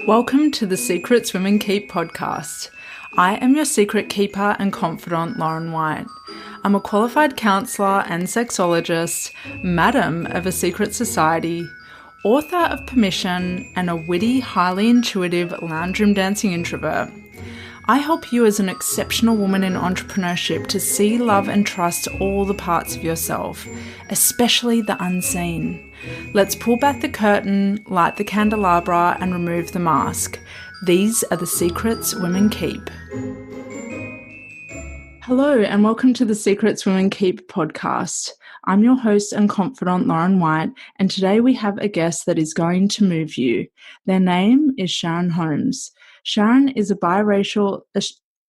Welcome to the Secrets Women Keep podcast. I am your secret keeper and confidant, Lauren White. I'm a qualified counsellor and sexologist, madam of a secret society, author of Permission, and a witty, highly intuitive lounge room dancing introvert. I help you as an exceptional woman in entrepreneurship to see, love, and trust all the parts of yourself, especially the unseen. Let's pull back the curtain, light the candelabra, and remove the mask. These are the secrets women keep. Hello, and welcome to the Secrets Women Keep podcast. I'm your host and confidant, Lauren White, and today we have a guest that is going to move you. Their name is Sharyn Holmes. Sharyn is a biracial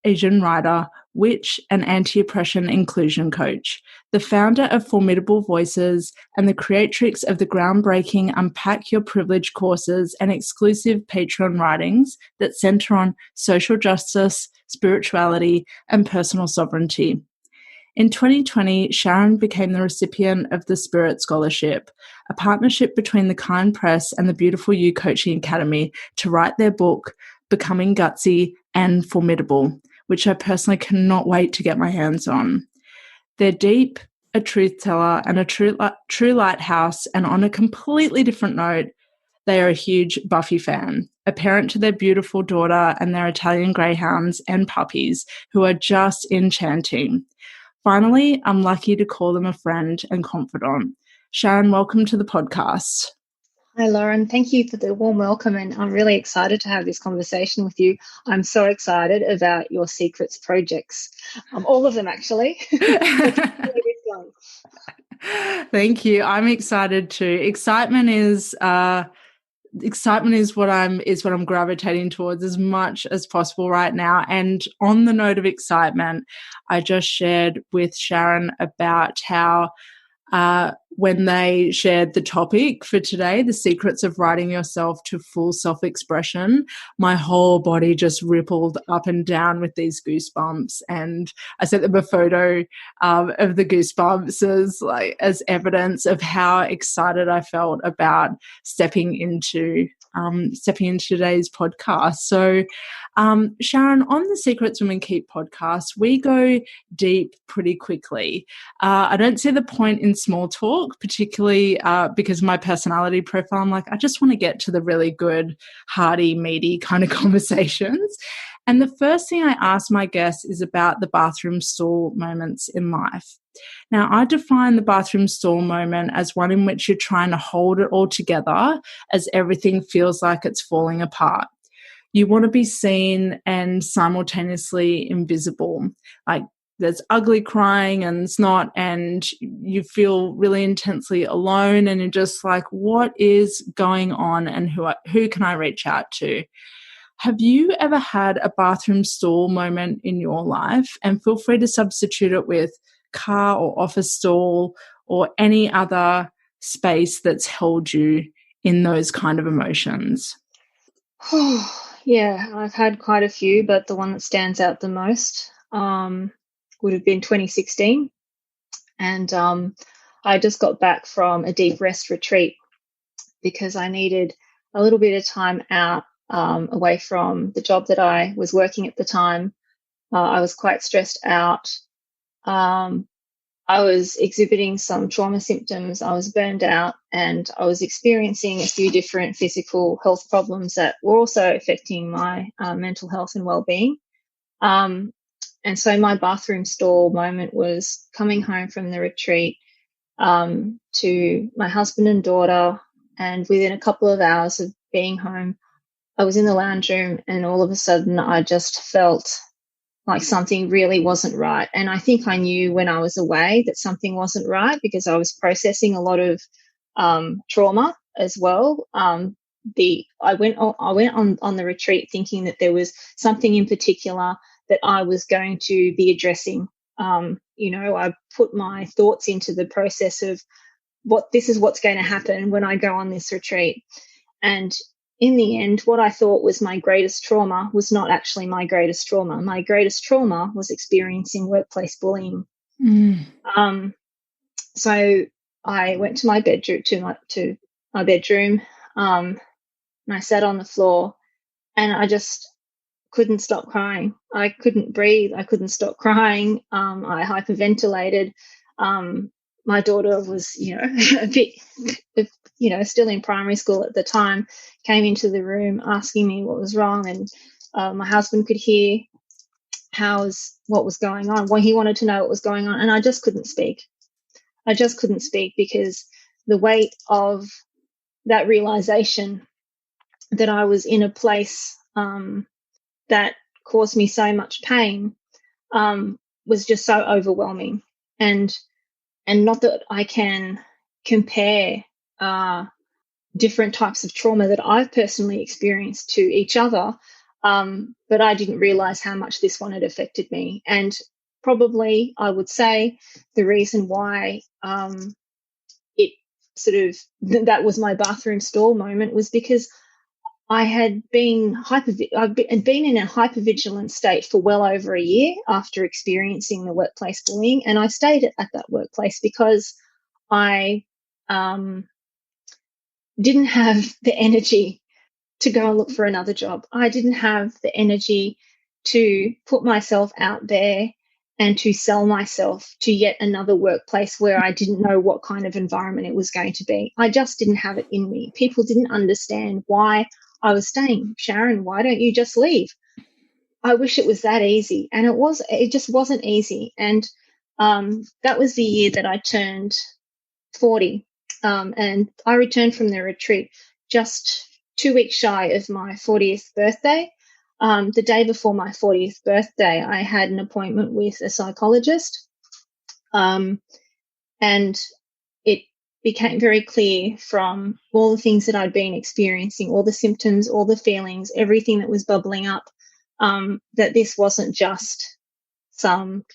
Asian writer, witch, and anti-oppression inclusion coach, the founder of Formidable Voices, and the creatrix of the groundbreaking Unpack Your Privilege courses and exclusive Patreon writings that center on social justice, spirituality, and personal sovereignty. In 2020, Sharyn became the recipient of the Spirit Scholarship, a partnership between the Kind Press and the Beautiful You Coaching Academy to write their book, Becoming Gutsy and Formidable, which I personally cannot wait to get my hands on. They're deep, a truth teller, and a true lighthouse, and on a completely different note, they are a huge Buffy fan, a parent to their beautiful daughter and their Italian greyhounds and puppies who are just enchanting. Finally, I'm lucky to call them a friend and confidant. Sharyn, welcome to the podcast. Hi, Lauren. Thank you for the warm welcome, and I'm really excited to have this conversation with you. I'm so excited about your secrets projects, all of them actually. Thank you. I'm excited too. Excitement is what I'm gravitating towards as much as possible right now. And on the note of excitement, I just shared with Sharyn about how when they shared the topic for today, the secrets of writing yourself to full self-expression, my whole body just rippled up and down with these goosebumps. And I sent them a photo of the goosebumps as evidence of how excited I felt about stepping into today's podcast. So, Sharyn, on the Secrets Women Keep podcast, we go deep pretty quickly. I don't see the point in small talk, particularly because of my personality profile. I'm like, I just want to get to the really good, hearty, meaty kind of conversations. And the first thing I ask my guests is about the bathroom stall moments in life. Now, I define the bathroom stall moment as one in which you're trying to hold it all together as everything feels like it's falling apart. You want to be seen and simultaneously invisible. Like there's ugly crying and snot, and you feel really intensely alone, and you're just like, what is going on, and who can I reach out to? Have you ever had a bathroom stall moment in your life? And feel free to substitute it with car or office stall or any other space that's held you in those kind of emotions. Yeah, I've had quite a few, but the one that stands out the most would have been 2016. And I just got back from a deep rest retreat because I needed a little bit of time out away from the job that I was working at the time. I was quite stressed out. I was exhibiting some trauma symptoms. I was burned out, and I was experiencing a few different physical health problems that were also affecting my mental health and well-being. And so my bathroom stall moment was coming home from the retreat to my husband and daughter, and within a couple of hours of being home, I was in the lounge room, and all of a sudden I just felt like something really wasn't right. And I think I knew when I was away that something wasn't right because I was processing a lot of trauma as well. I went on the retreat thinking that there was something in particular that I was going to be addressing. I put my thoughts into the process of this is what's going to happen when I go on this retreat. And in the end, what I thought was my greatest trauma was not actually my greatest trauma. My greatest trauma was experiencing workplace bullying. So I went to my bedroom, to my bedroom, and I sat on the floor, and I just couldn't stop crying. I couldn't breathe. I couldn't stop crying. I hyperventilated. My daughter was, a bit, still in primary school at the time, came into the room asking me what was wrong, and my husband could hear what was going on. Well, he wanted to know what was going on, and I just couldn't speak. I just couldn't speak because the weight of that realization that I was in a place that caused me so much pain was just so overwhelming. And not that I can compare different types of trauma that I've personally experienced to each other, but I didn't realize how much this one had affected me. And probably I would say the reason why it sort of that was my bathroom stall moment was because I had been in a hypervigilant state for well over a year after experiencing the workplace bullying, and I stayed at that workplace because I didn't have the energy to go and look for another job. I didn't have the energy to put myself out there and to sell myself to yet another workplace where I didn't know what kind of environment it was going to be. I just didn't have it in me. People didn't understand why I was staying. Sharyn, why don't you just leave? I wish it was that easy. And it just wasn't easy. And that was the year that I turned 40. And I returned from the retreat just 2 weeks shy of my 40th birthday. The day before my 40th birthday, I had an appointment with a psychologist. And it became very clear from all the things that I'd been experiencing, all the symptoms, all the feelings, everything that was bubbling up, that this wasn't just some,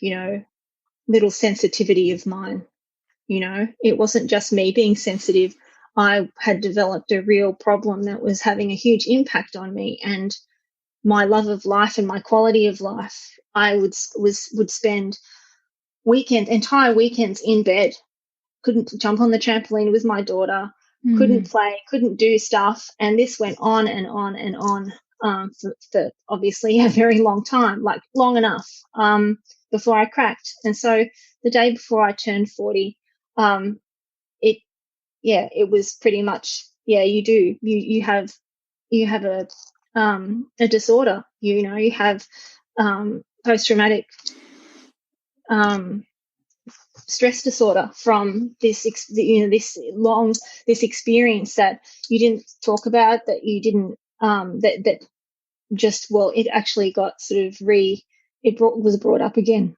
little sensitivity of mine. It wasn't just me being sensitive. I had developed a real problem that was having a huge impact on me and my love of life and my quality of life. I would spend entire weekends in bed, couldn't jump on the trampoline with my daughter, couldn't play, couldn't do stuff. And this went on and on and on for obviously a very long time, like long enough before I cracked. And so the day before I turned 40, it was pretty much, you do. You have a disorder, you have post-traumatic stress disorder from this experience that you didn't talk about, that you didn't it actually got sort of was brought up again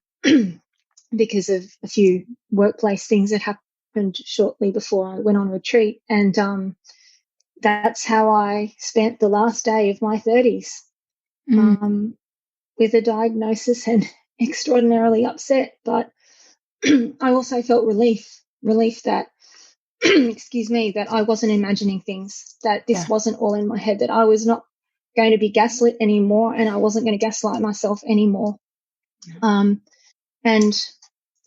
because of a few workplace things that happened shortly before I went on retreat. And that's how I spent the last day of my 30s, with a diagnosis and extraordinarily upset. But I also felt relief that, excuse me, that I wasn't imagining things, that this wasn't all in my head, that I was not going to be gaslit anymore and I wasn't going to gaslight myself anymore. And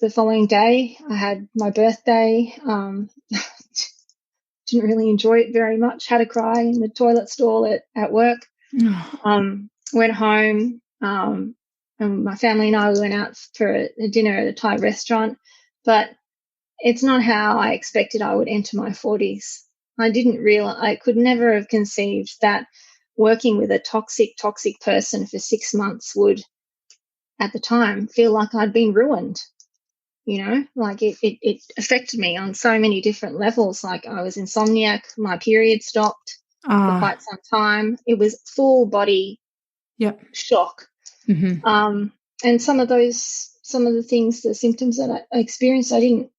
the following day I had my birthday. Didn't really enjoy it very much, had a cry in the toilet stall at work. Went home, and my family and I went out for a dinner at a Thai restaurant, but it's not how I expected I would enter my 40s. I could never have conceived that working with a toxic person for 6 months would, at the time, feel like I'd been ruined. Like it affected me on so many different levels. Like I was insomniac, my period stopped for quite some time. It was full body shock. Mm-hmm. And some of the things, the symptoms that I experienced, I didn't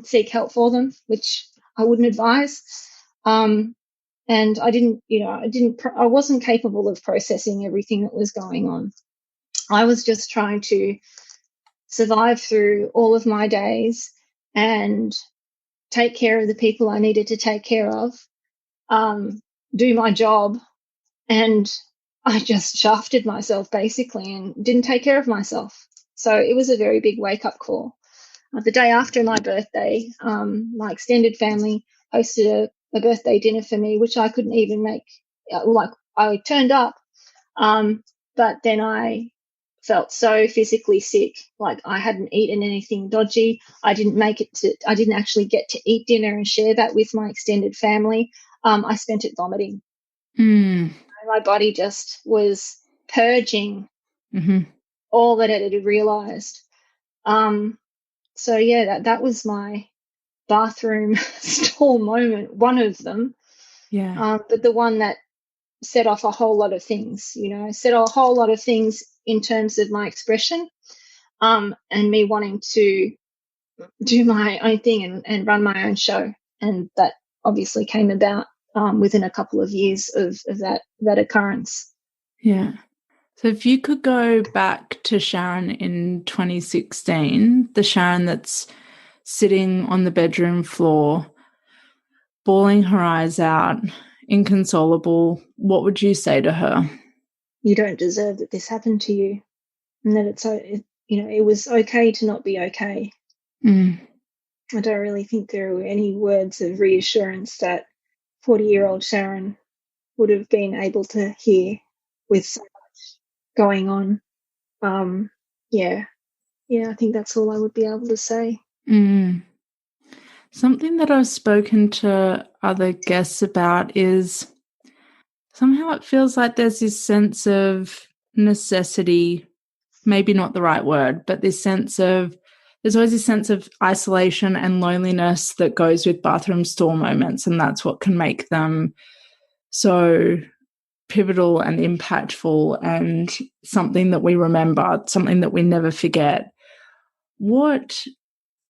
seek help for them, which I wouldn't advise. And I wasn't capable of processing everything that was going on. I was just trying to survive through all of my days and take care of the people I needed to take care of, do my job, and I just shafted myself basically and didn't take care of myself. So it was a very big wake-up call. The day after my birthday, my extended family hosted a birthday dinner for me, which I couldn't even make. Like, I turned up, but then I felt so physically sick. Like, I hadn't eaten anything dodgy. I didn't actually get to eat dinner and share that with my extended family. I spent it vomiting. My body just was purging all that it had realized. So yeah, that was my bathroom stall moment, one of them. Yeah. But the one that set off a whole lot of things, set a whole lot of things in terms of my expression, and me wanting to do my own thing and run my own show. And that obviously came about within a couple of years of that occurrence. Yeah. So if you could go back to Sharyn in 2016, the Sharyn that's sitting on the bedroom floor, bawling her eyes out, inconsolable, what would you say to her? You don't deserve that this happened to you, and that it was okay to not be okay. I don't really think there were any words of reassurance that 40-year-old Sharyn would have been able to hear with so much going on. Yeah, I think that's all I would be able to say. Something that I've spoken to other guests about is somehow it feels like there's this sense of necessity, maybe not the right word, but there's always this sense of isolation and loneliness that goes with bathroom stall moments, and that's what can make them so pivotal and impactful and something that we remember, something that we never forget.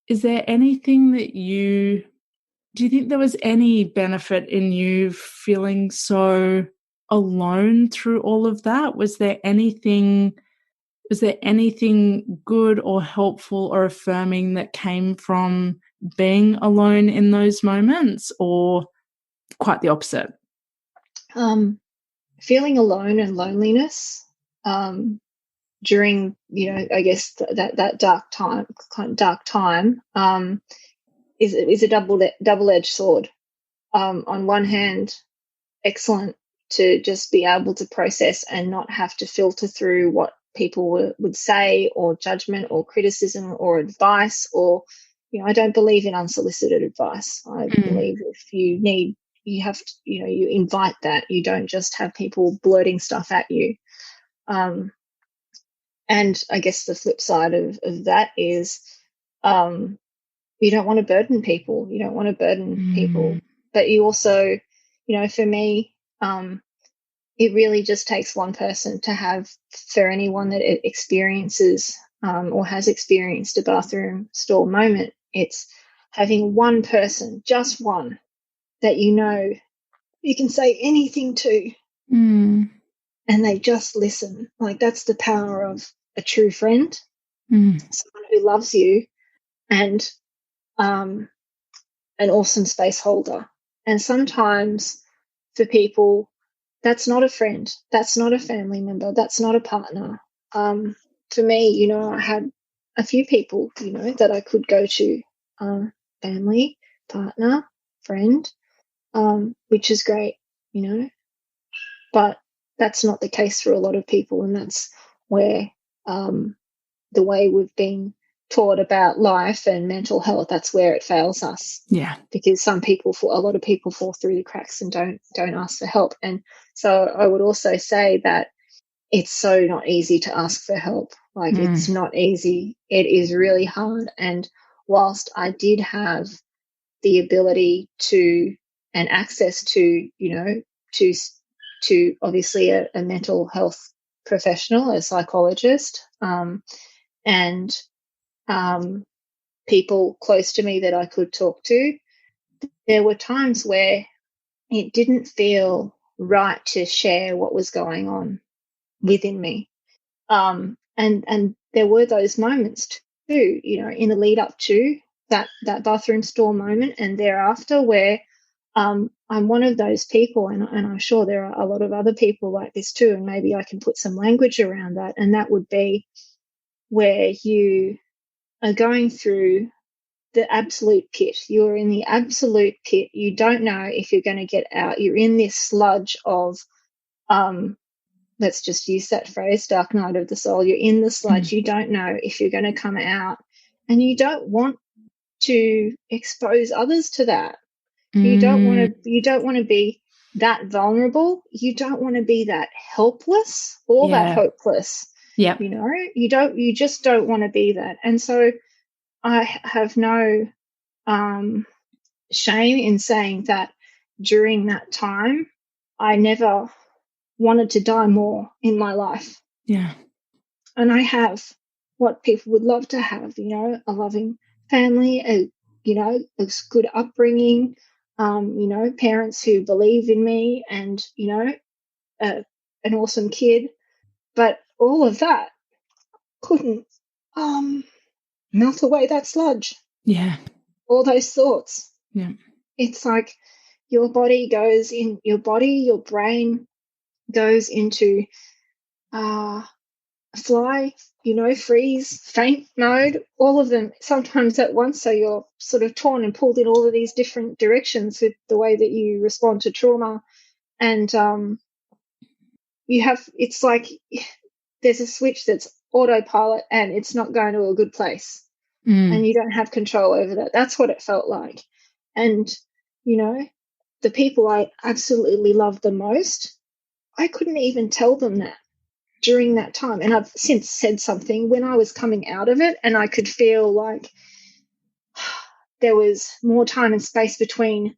Is there anything that do you think there was any benefit in you feeling so alone through all of that? Was there anything good or helpful or affirming that came from being alone in those moments, or quite the opposite? Feeling alone and loneliness during, I guess that dark time is a double-edged sword. On one hand, excellent to just be able to process and not have to filter through what people would say, or judgment or criticism or advice, or I don't believe in unsolicited advice. I believe if you need, you have to, you invite that. You don't just have people blurting stuff at you. And I guess the flip side of that is you don't want to burden people. You don't want to burden people. But you also, for me, it really just takes one person to have, for anyone that it experiences or has experienced a bathroom stall moment, it's having one person, just one, that you can say anything to, and they just listen. Like, that's the power of a true friend, someone who loves you, and an awesome space holder. And sometimes for people, that's not a friend, that's not a family member, that's not a partner. For me, I had a few people, that I could go to, family, partner, friend, which is great, but that's not the case for a lot of people. And that's where the way we've been taught about life and mental health, that's where it fails us. Yeah. Because a lot of people fall through the cracks and don't ask for help. And so I would also say that it's so not easy to ask for help. Like, it's not easy. It is really hard. And whilst I did have the ability to and access to, to obviously a mental health professional, a psychologist, and people close to me that I could talk to, there were times where it didn't feel right to share what was going on within me. And there were those moments too, in the lead up to that bathroom stall moment and thereafter, where I'm one of those people, and I'm sure there are a lot of other people like this too, and maybe I can put some language around that, and that would be where you are going through the absolute pit. You're in the absolute pit. You don't know if you're going to get out. You're in this sludge of, let's just use that phrase, dark night of the soul. You're in the sludge. You don't know if you're going to come out, and you don't want to expose others to that. You don't want to be that vulnerable. You don't want to be that helpless or that hopeless. Yeah. You just don't want to be that. And so I have no shame in saying that during that time, I never wanted to die more in my life. Yeah. And I have what people would love to have, a loving family, a good upbringing, parents who believe in me, and, an awesome kid. But all of that couldn't melt away that sludge. Yeah. All those thoughts. Yeah. It's like your brain goes into fly, freeze, faint mode, all of them sometimes at once. So you're sort of torn and pulled in all of these different directions with the way that you respond to trauma. And it's like there's a switch that's autopilot and it's not going to a good place. And you don't have control over that. That's what it felt like. And, the people I absolutely love the most, I couldn't even tell them that during that time. And I've since said something when I was coming out of it, and I could feel like there was more time and space between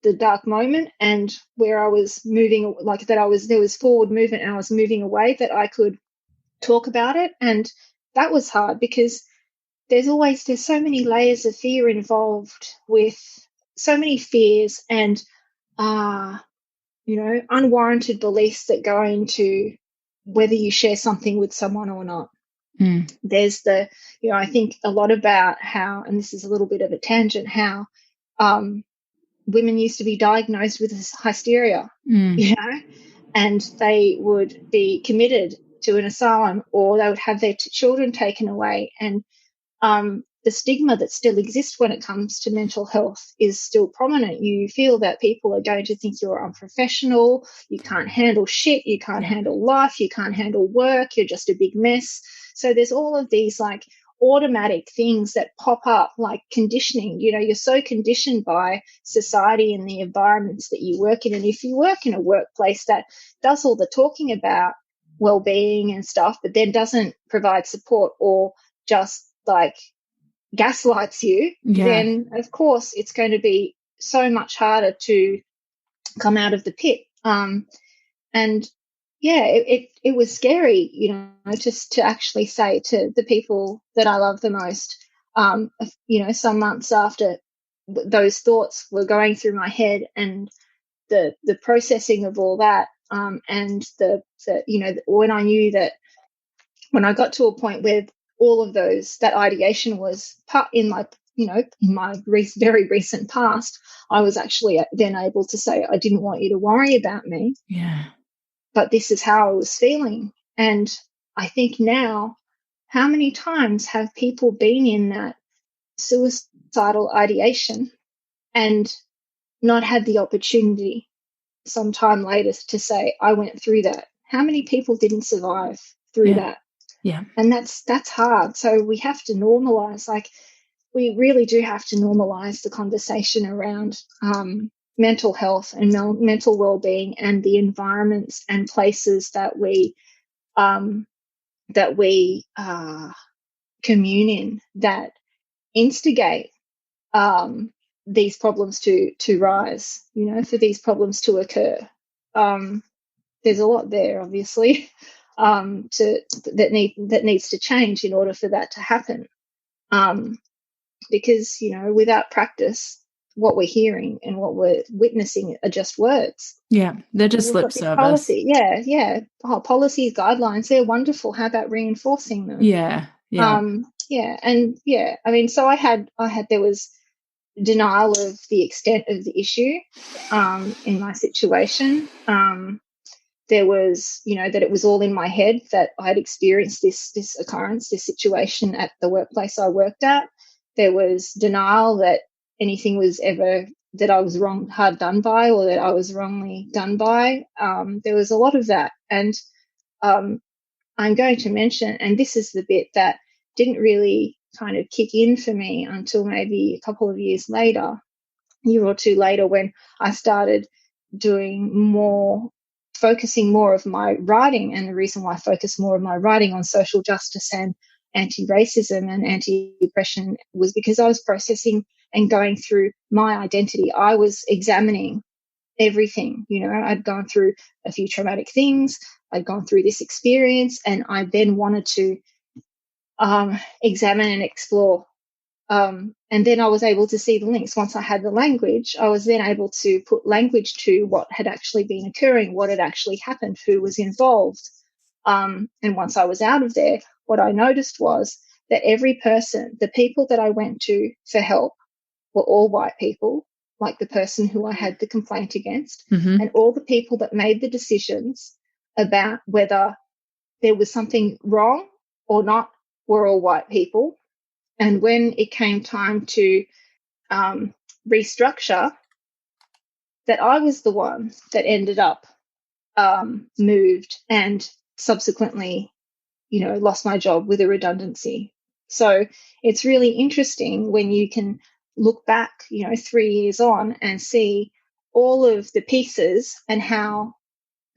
the dark moment and where I was moving, like there was forward movement and I was moving away, that I could talk about it. And that was hard because there's so many layers of fear involved, with so many fears and unwarranted beliefs that go into whether you share something with someone or not. There's I think a lot about how, and this is a little bit of a tangent, how women used to be diagnosed with hysteria, and they would be committed to an asylum, or they would have their children taken away. And the stigma that still exists when it comes to mental health is still prominent. You feel that people are going to think you're unprofessional, you can't handle shit, you can't handle life, you can't handle work, you're just a big mess. So there's all of these like automatic things that pop up, like conditioning. You're so conditioned by society and the environments that you work in. And if you work in a workplace that does all the talking about well-being and stuff, but then doesn't provide support, or just like gaslights you, then of course it's going to be so much harder to come out of the pit. It was scary, just to actually say to the people that I love the most, some months after those thoughts were going through my head, and the processing of all that, and when I knew that, when I got to a point where all of that ideation was in my very recent past, I was actually then able to say, I didn't want you to worry about me. Yeah. But this is how I was feeling. And I think now, how many times have people been in that suicidal ideation and not had the opportunity sometime later to say, I went through that? How many people didn't survive through that? Yeah. And that's hard. So we have to normalize, we really do have to normalize the conversation around mental health and mental well-being, and the environments and places that we commune in, that instigate these problems to rise, for these problems to occur. There's a lot there, obviously, that needs to change in order for that to happen. Because, without practice, what we're hearing and what we're witnessing are just words. Yeah, they're just lip service. Policy, yeah. Policies, guidelines, they're wonderful. How about reinforcing them? Yeah. I mean, so I had there was denial of the extent of the issue in my situation. There was, that it was all in my head, that I had experienced this occurrence, this situation at the workplace I worked at. There was denial that anything was ever, that I was hard done by, or that I was wrongly done by. There was a lot of that. And I'm going to mention, and this is the bit that didn't really kind of kick in for me until maybe a couple of years later, a year or two later, when I started focusing more of my writing. And the reason why I focused more of my writing on social justice and anti-racism and anti-oppression was because I was processing and going through my identity. I was examining everything. I'd gone through a few traumatic things. I'd gone through this experience, and I then wanted to examine and explore. And then I was able to see the links. Once I had the language, I was then able to put language to what had actually been occurring, what had actually happened, who was involved. And once I was out of there, what I noticed was that every person, the people that I went to for help, were all white people, like the person who I had the complaint against, and all the people that made the decisions about whether there was something wrong or not were all white people. And when it came time to restructure, that I was the one that ended up moved and subsequently, lost my job with a redundancy. So it's really interesting when you can look back, 3 years on and see all of the pieces and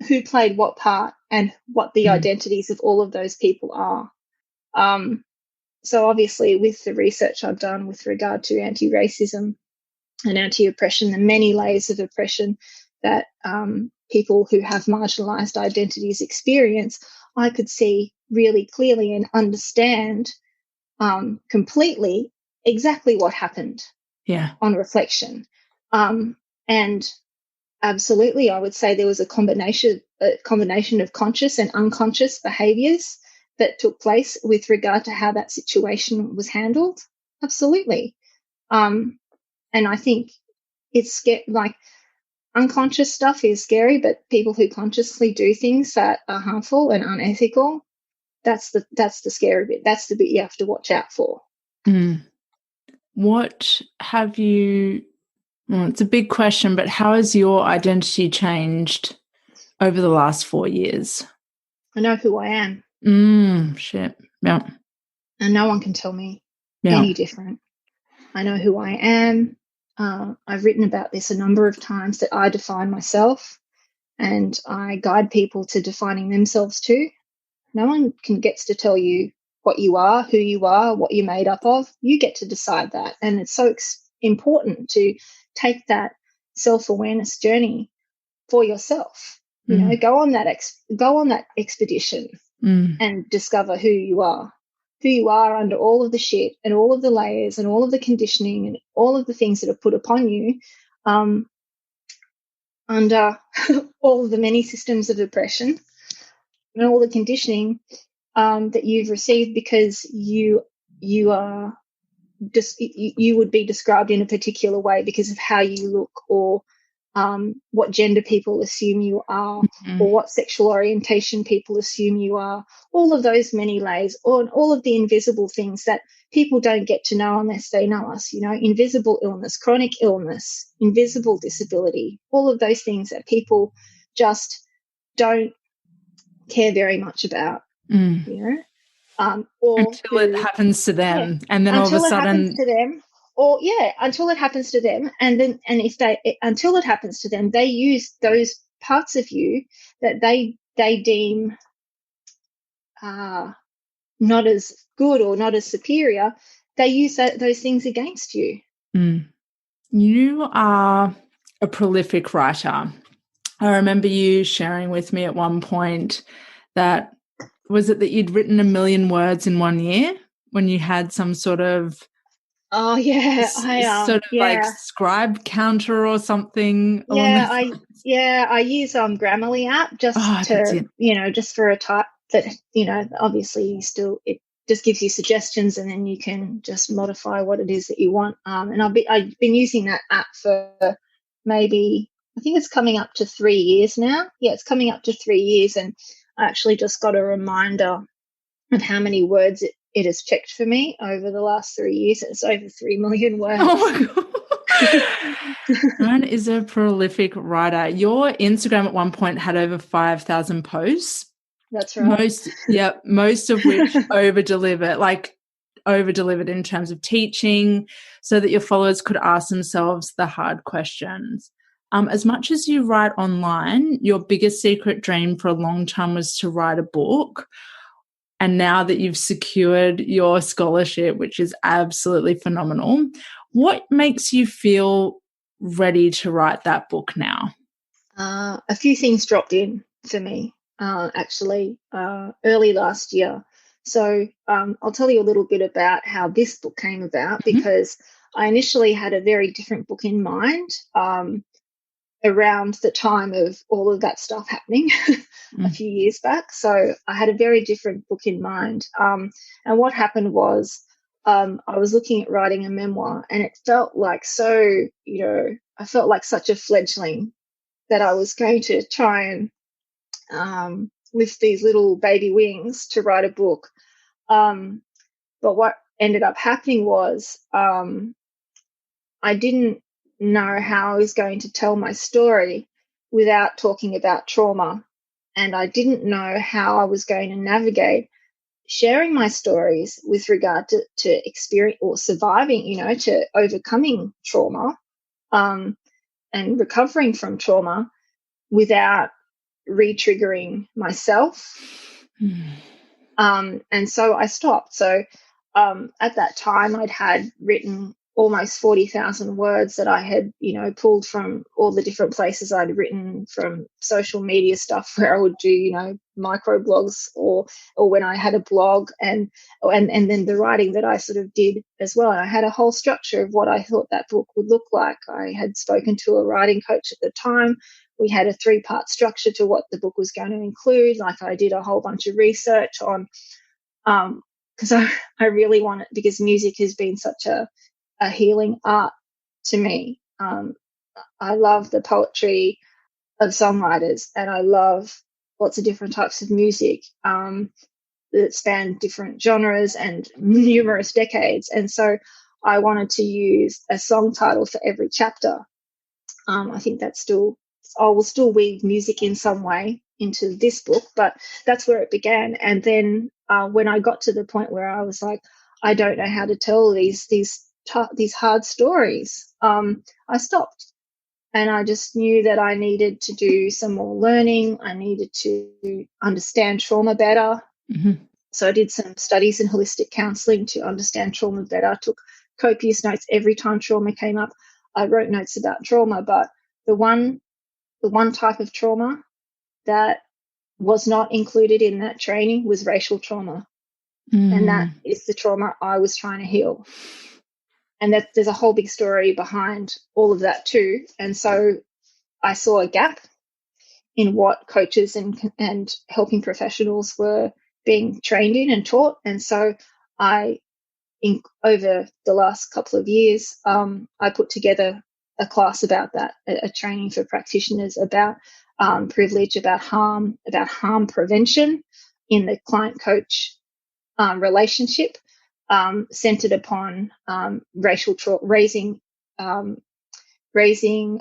who played what part and what the identities of all of those people are. So obviously with the research I've done with regard to anti-racism and anti-oppression, the many layers of oppression that people who have marginalised identities experience, I could see really clearly and understand completely exactly what happened on reflection. And absolutely, I would say there was a combination of conscious and unconscious behaviours that took place with regard to how that situation was handled. Absolutely. And I think it's like unconscious stuff is scary, but people who consciously do things that are harmful and unethical, that's the scary bit. That's the bit you have to watch out for. What have you, well, it's a big question, but how has your identity changed over the last 4 years? I know who I am. Shit. Yeah. And no one can tell me any different. I know who I am. I've written about this a number of times, that I define myself, and I guide people to defining themselves too. No one gets to tell you what you are, who you are, what you're made up of. You get to decide that. And it's so important to take that self-awareness journey for yourself. Go on that expedition and discover who you are under all of the shit and all of the layers and all of the conditioning and all of the things that are put upon you, under all of the many systems of oppression and all the conditioning that you've received, because you are just, you would be described in a particular way because of how you look, or what gender people assume you are, or what sexual orientation people assume you are, all of those many layers, or all of the invisible things that people don't get to know unless they know us, invisible illness, chronic illness, invisible disability, all of those things that people just don't care very much about, or until it happens to them, and then all of a sudden until it happens to them, and until it happens to them, they use those parts of you that they deem not as good or not as superior. They use those things against you. You are a prolific writer. I remember you sharing with me at one point that, was it that you'd written 1 million words in 1 year when you had some sort of like scribe counter or something? I use Grammarly app just just for a type that, obviously it just gives you suggestions, and then you can just modify what it is that you want. And I've been using that app for maybe, I think it's coming up to 3 years now. Yeah, it's coming up to 3 years, and I actually just got a reminder of how many words it has checked for me over the last 3 years. It's over 3 million words. Oh my God. Sharyn is a prolific writer. Your Instagram at one point had over 5,000 posts. That's right. Most of which over-delivered in terms of teaching so that your followers could ask themselves the hard questions. As much as you write online, your biggest secret dream for a long time was to write a book. And now that you've secured your scholarship, which is absolutely phenomenal, what makes you feel ready to write that book now? A few things dropped in for me, actually, early last year. So I'll tell you a little bit about how this book came about, because I initially had a very different book in mind around the time of all of that stuff happening a few years back. So I had a very different book in mind. And what happened was I was looking at writing a memoir, and it felt like I felt like such a fledgling that I was going to try and lift these little baby wings to write a book. But what ended up happening was I didn't know how I was going to tell my story without talking about trauma. And I didn't know how I was going to navigate sharing my stories with regard to experience or surviving, to overcoming trauma and recovering from trauma without re-triggering myself. And so I stopped. So at that time, I'd had written almost 40,000 words that I had, pulled from all the different places I'd written, from social media stuff where I would do, micro blogs or when I had a blog, and then the writing that I sort of did as well. And I had a whole structure of what I thought that book would look like. I had spoken to a writing coach at the time. We had a 3-part structure to what the book was going to include. Like, I did a whole bunch of research on, because I really want it, because music has been such a healing art to me. I love the poetry of songwriters, and I love lots of different types of music that span different genres and numerous decades. And so I wanted to use a song title for every chapter. I think I will still weave music in some way into this book, but that's where it began. And then when I got to the point where I was like, I don't know how to tell these hard stories, I stopped. And I just knew that I needed to do some more learning. I needed to understand trauma better. So I did some studies in holistic counselling to understand trauma better. I took copious notes every time trauma came up. I wrote notes about trauma, but the one type of trauma that was not included in that training was racial trauma. And that is the trauma I was trying to heal. And that there's a whole big story behind all of that too. And so I saw a gap in what coaches and helping professionals were being trained in and taught. And so over the last couple of years, I put together a class about that, a training for practitioners about privilege, about harm prevention in the client-coach relationship, centered upon raising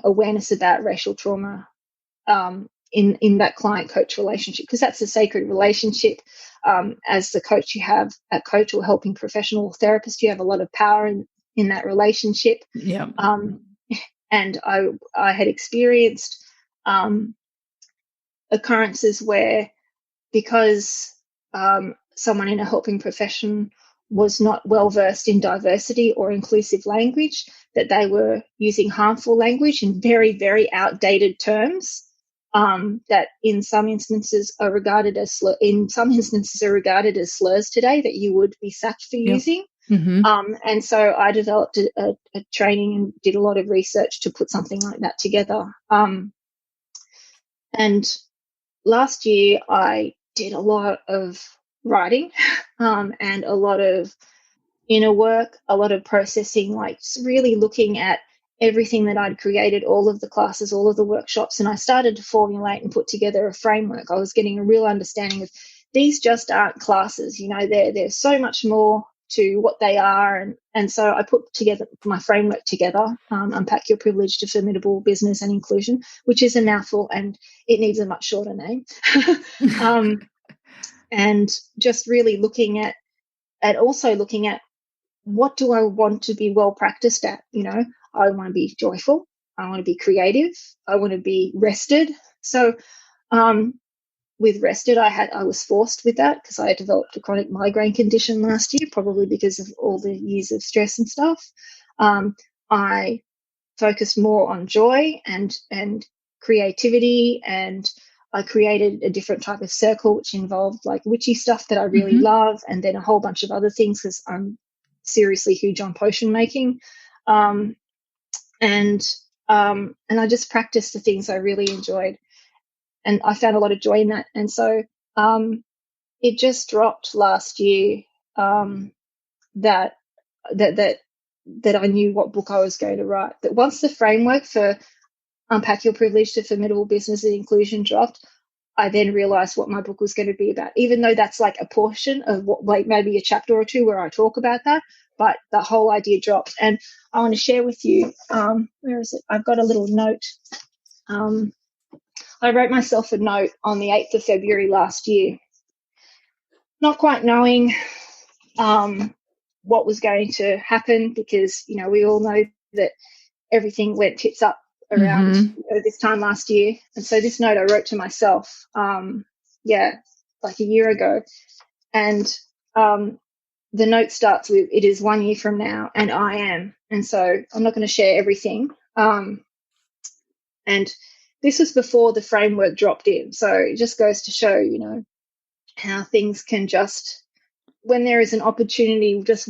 awareness about racial trauma in that client-coach relationship, because that's a sacred relationship. As the coach, you have a coach or helping professional therapist, you have a lot of power in that relationship. Yeah. And I had experienced occurrences where, because someone in a helping profession was not well versed in diversity or inclusive language, that they were using harmful language in very, very outdated terms that in some instances are regarded as slurs today, that you would be sacked for using. And so I developed a training and did a lot of research to put something like that together. And last year I did a lot of writing and a lot of inner work, a lot of processing, like really looking at everything that I'd created, all of the classes, all of the workshops, and I started to formulate and put together a framework. I was getting a real understanding of these just aren't classes. You know, there's so much more to what they are. And so I put together my framework together, Unpack Your Privilege to Formidable Business and Inclusion, which is a mouthful and it needs a much shorter name. And just really looking at what do I want to be well practiced at? You know, I want to be joyful. I want to be creative. I want to be rested. So with rested, I was forced with that because I had developed a chronic migraine condition last year, probably because of all the years of stress and stuff. I focused more on joy and creativity, and I created a different type of circle which involved like witchy stuff that I really love, and then a whole bunch of other things because I'm seriously huge on potion making. And I just practiced the things I really enjoyed, and I found a lot of joy in that. And so it just dropped last year that I knew what book I was going to write. That once the framework for Unpack Your Privilege to Formidable Business and Inclusion dropped, I then realized what my book was going to be about, even though that's like a portion of what, like maybe a chapter or two where I talk about that, but the whole idea dropped. And I want to share with you, where is it? I've got a little note. I wrote myself a note on the 8th of February last year, not quite knowing what was going to happen because, you know, we all know that everything went tits up around this time last year. And so this note I wrote to myself, like a year ago. And the note starts with, "It is 1 year from now, and I am." And so I'm not going to share everything. And this was before the framework dropped in. So it just goes to show, you know, how things can just, when there is an opportunity, just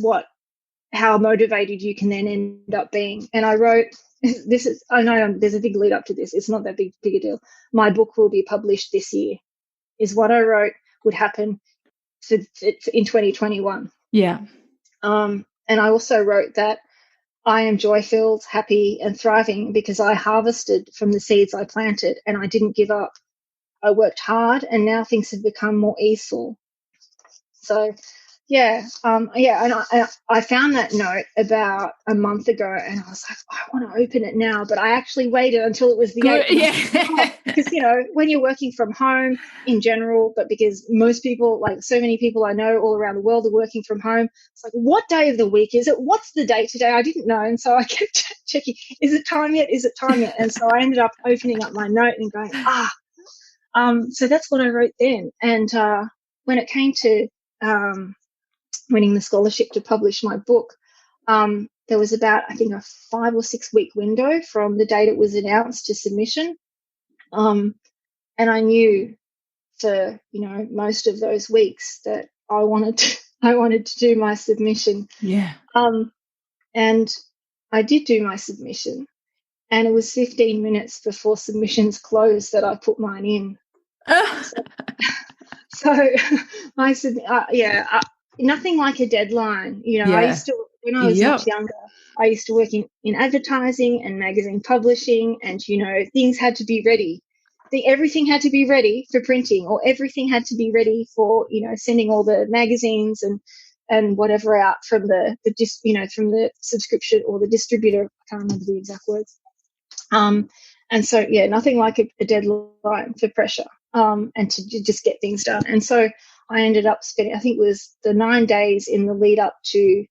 how motivated you can then end up being. And I wrote, I know there's a big lead up to this. It's not that big a deal. My book will be published this year, is what I wrote would happen in 2021. Yeah. And I also wrote that I am joy-filled, happy, and thriving because I harvested from the seeds I planted and I didn't give up. I worked hard and now things have become more easeful. So and I found that note about a month ago and I was like, I want to open it now, but I actually waited until it was the 8th. Yeah. Because, you know, when you're working from home in general, but because most people, like so many people I know all around the world are working from home, it's like, what day of the week is it? What's the date today? I didn't know. And so I kept checking, is it time yet? Is it time yet? And so I ended up opening up my note and going, so that's what I wrote then. And when it came to winning the scholarship to publish my book, there was about, I think, a 5 or 6 week window from the date it was announced to submission. And I knew for, you know, most of those weeks that I wanted to do my submission. Yeah. And I did do my submission, and it was 15 minutes before submissions closed that I put mine in. So my nothing like a deadline. You know, I used to, when I was much younger, I used to work in advertising and magazine publishing, and, you know, things had to be ready. Everything had to be ready for printing, or everything had to be ready for, you know, sending all the magazines and whatever out from from the subscription or the distributor. I can't remember the exact words. And so, yeah, nothing like a deadline for pressure, and to just get things done. And so I ended up spending, I think it was the 9 days in the lead up to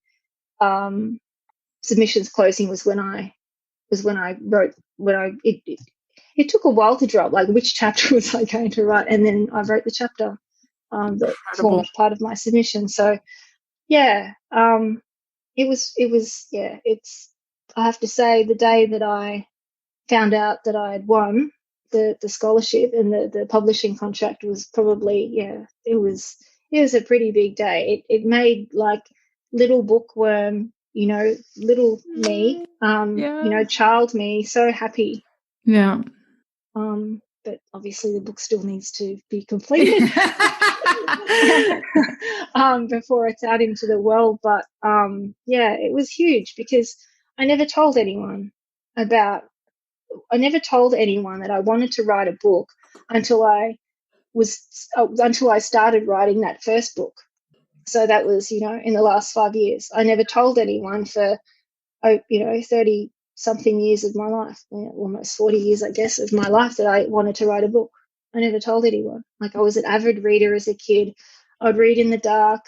submissions closing was when I wrote, it took a while to drop, like which chapter was I going to write, and then I wrote the chapter that formed part of my submission. So yeah, I have to say, the day that I found out that I had won the scholarship and the publishing contract was probably, it was a pretty big day. It made, like, little bookworm, you know, little me, you know, child me so happy. Yeah. But obviously the book still needs to be completed before it's out into the world. But it was huge because I never told anyone that I wanted to write a book until I was until I started writing that first book. So that was, in the last 5 years. I never told anyone for, 30 something years of my life, almost 40 years, I guess, of my life, that I wanted to write a book. I never told anyone. Like, I was an avid reader as a kid. I'd read in the dark.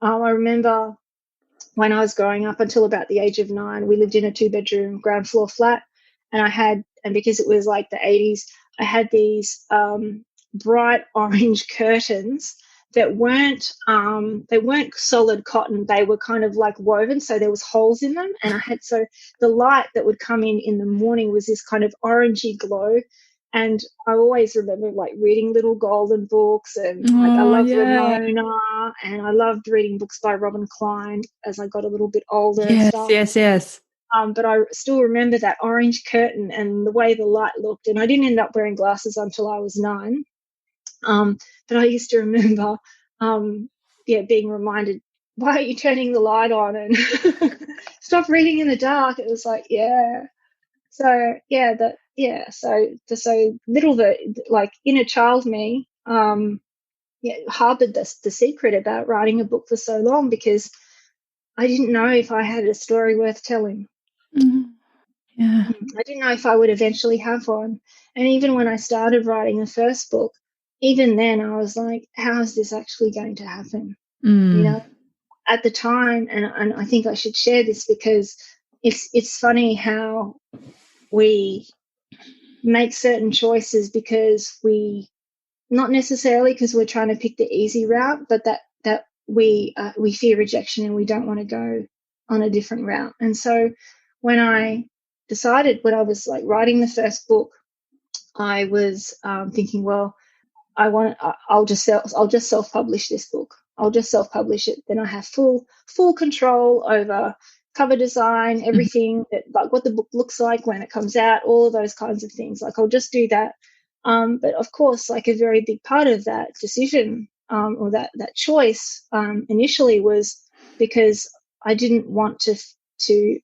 I remember when I was growing up, until about the age of 9, we lived in a 2-bedroom ground floor flat, and because it was like the 80s, I had these bright orange curtains that weren't solid cotton. They were kind of like woven, so there was holes in them, and so the light that would come in the morning was this kind of orangey glow. And I always remember like reading little golden books, and I loved Ramona, and I loved reading books by Robin Klein as I got a little bit older and stuff. Yes. But I still remember that orange curtain and the way the light looked. And I didn't end up wearing glasses until I was 9. But I used to remember, being reminded, why are you turning the light on, and stop reading in the dark? It was like, yeah. So so little like inner child me, harbored the secret about writing a book for so long, because I didn't know if I had a story worth telling. Yeah. I didn't know if I would eventually have one. And even when I started writing the first book, even then I was like, how is this actually going to happen? At the time, and I think I should share this, because it's funny how we make certain choices because not necessarily because we're trying to pick the easy route, but that we fear rejection and we don't want to go on a different route. And so when I was like writing the first book, I was thinking, well, I'll just self-publish this book. I'll just self-publish it. Then I have full control over cover design, everything, that like what the book looks like when it comes out, all of those kinds of things. Like, I'll just do that. But of course, like, a very big part of that decision, or that choice, initially, was because I didn't want to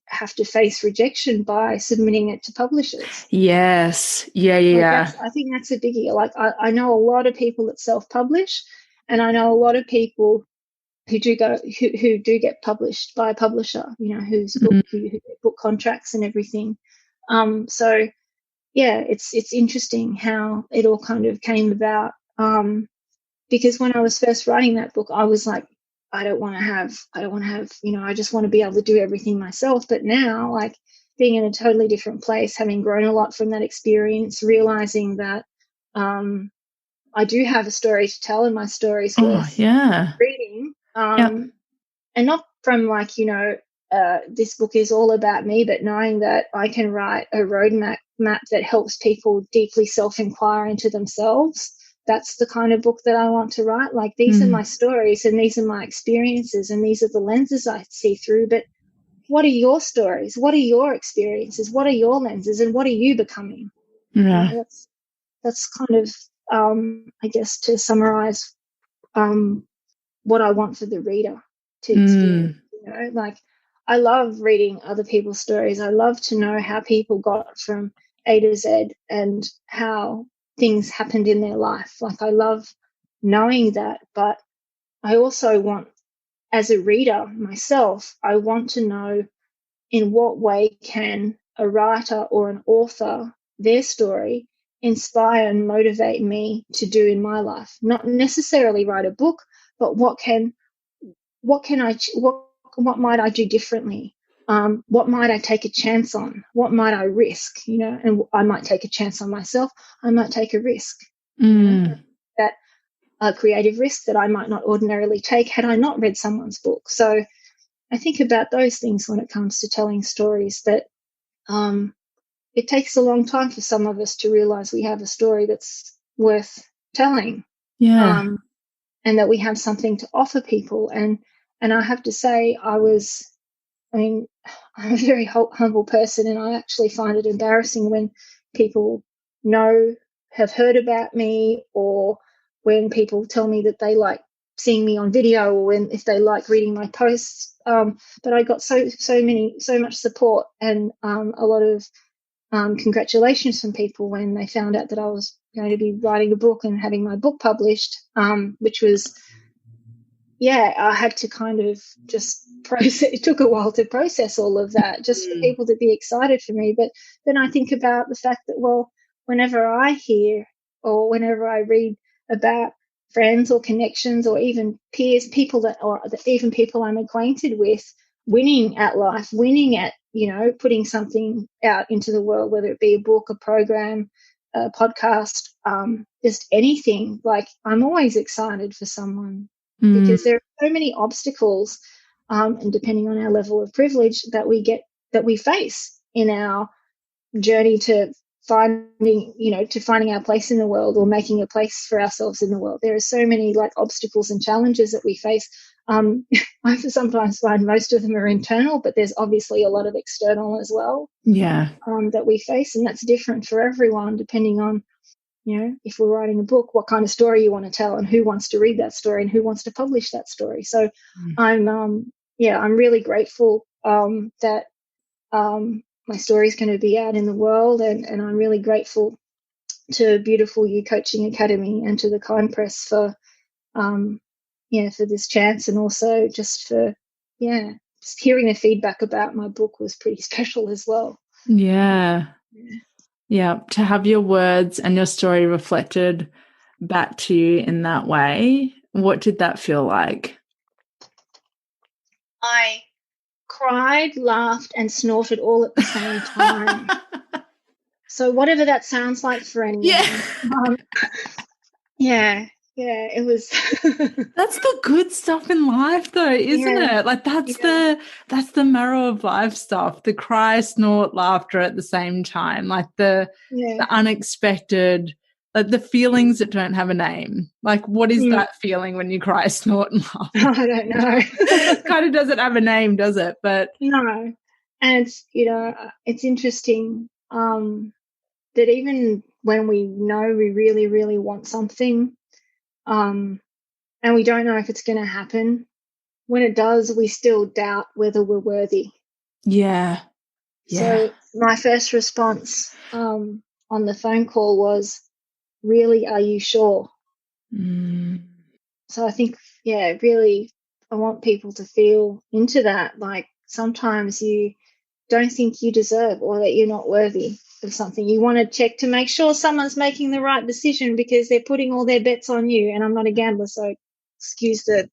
have to face rejection by submitting it to publishers. Yes. Yeah. Like, I think that's a biggie. Like, I know a lot of people that self-publish, and I know a lot of people who do get published by a publisher, who get book contracts and everything. So yeah, it's interesting how it all kind of came about. Because when I was first writing that book, I was like, I don't want to have, I just want to be able to do everything myself. But now, like, being in a totally different place, having grown a lot from that experience, realizing that I do have a story to tell, and my story's worth reading. And not from like, this book is all about me, but knowing that I can write a roadmap that helps people deeply self-inquire into themselves. That's the kind of book that I want to write. Like, these are my stories, and these are my experiences, and these are the lenses I see through. But what are your stories? What are your experiences? What are your lenses? And what are you becoming? Yeah. That's kind of, I guess, to summarize what I want for the reader to experience. Like, I love reading other people's stories. I love to know how people got from A to Z and how things happened in their life. Like, I love knowing that, but I also want, as a reader myself, I want to know in what way can a writer or an author, their story, inspire and motivate me to do in my life. Not necessarily write a book, but what might I do differently? What might I take a chance on? What might I risk? And I might take a chance on myself. I might take a risk. That a creative risk that I might not ordinarily take had I not read someone's book. So I think about those things when it comes to telling stories, that it takes a long time for some of us to realize we have a story that's worth telling. And that we have something to offer people. And I have to say, I'm a very humble person, and I actually find it embarrassing when people have heard about me, or when people tell me that they like seeing me on video, or if they like reading my posts. But I got so much support, and a lot of congratulations from people when they found out that I was going to be writing a book and having my book published, which was, I had to kind of just process. It took a while to process all of that, just for people to be excited for me. But then I think about the fact that, well, whenever I hear or whenever I read about friends or connections or even peers, even people I'm acquainted with winning at life, winning at, putting something out into the world, whether it be a book, a program, a podcast, just anything, like I'm always excited for someone because there are so many obstacles, and depending on our level of privilege that we face in our journey to finding our place in the world or making a place for ourselves in the world. There are so many like obstacles and challenges that we face. I sometimes find most of them are internal, but there's obviously a lot of external as well. Yeah. That we face, and that's different for everyone depending on, if we're writing a book, what kind of story you want to tell and who wants to read that story and who wants to publish that story. So I'm really grateful that my story is going to be out in the world, and I'm really grateful to Beautiful You Coaching Academy and to the Kind Press for this chance, and also just for just hearing the feedback about my book was pretty special as well. Yeah, to have your words and your story reflected back to you in that way, what did that feel like? I cried, laughed, and snorted all at the same time. So whatever that sounds like for anyone. It was. That's the good stuff in life, though, isn't it? Like that's the marrow of life stuff. The cry, snort, laughter at the same time, like the unexpected, like the feelings that don't have a name. Like, what is that feeling when you cry, snort, and laugh? I don't know. It kind of doesn't have a name, does it? But no, and it's interesting that even when we know we really, really want something, and we don't know if it's going to happen, when it does, we still doubt whether we're worthy. Yeah. So my first response on the phone call was, really, are you sure? So I think, really, I want people to feel into that. Like sometimes you don't think you deserve or that you're not worthy of something. You want to check to make sure someone's making the right decision because they're putting all their bets on you. And I'm not a gambler, so excuse that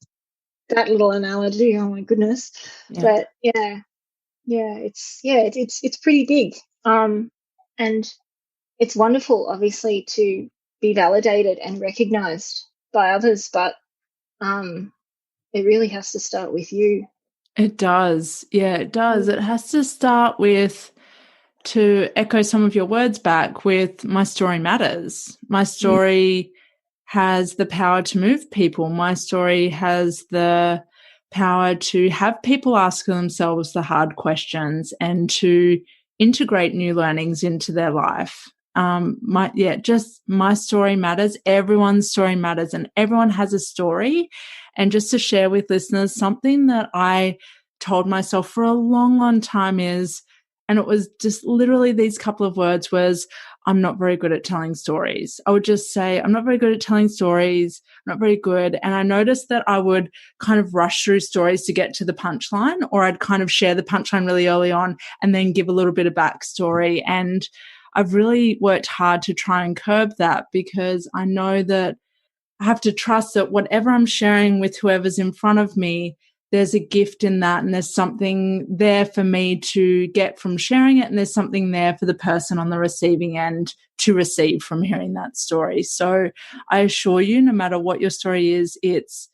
little analogy. Oh my goodness. But it's pretty big. And it's wonderful, obviously, to be validated and recognized by others, but it really has to start with you. It does. Yeah, it does. It has to start with, to echo some of your words back, with my story matters. My story has the power to move people. My story has the power to have people ask themselves the hard questions and to integrate new learnings into their life. My story matters. Everyone's story matters, and everyone has a story. And just to share with listeners, something that I told myself for a long, long time is, and it was just literally these couple of words, was, I'm not very good at telling stories. I would just say, I'm not very good at telling stories. I'm not very good. And I noticed that I would kind of rush through stories to get to the punchline, or I'd kind of share the punchline really early on and then give a little bit of backstory. And I've really worked hard to try and curb that, because I know that I have to trust that whatever I'm sharing with whoever's in front of me, there's a gift in that, and there's something there for me to get from sharing it, and there's something there for the person on the receiving end to receive from hearing that story. So I assure you, no matter what your story is, it's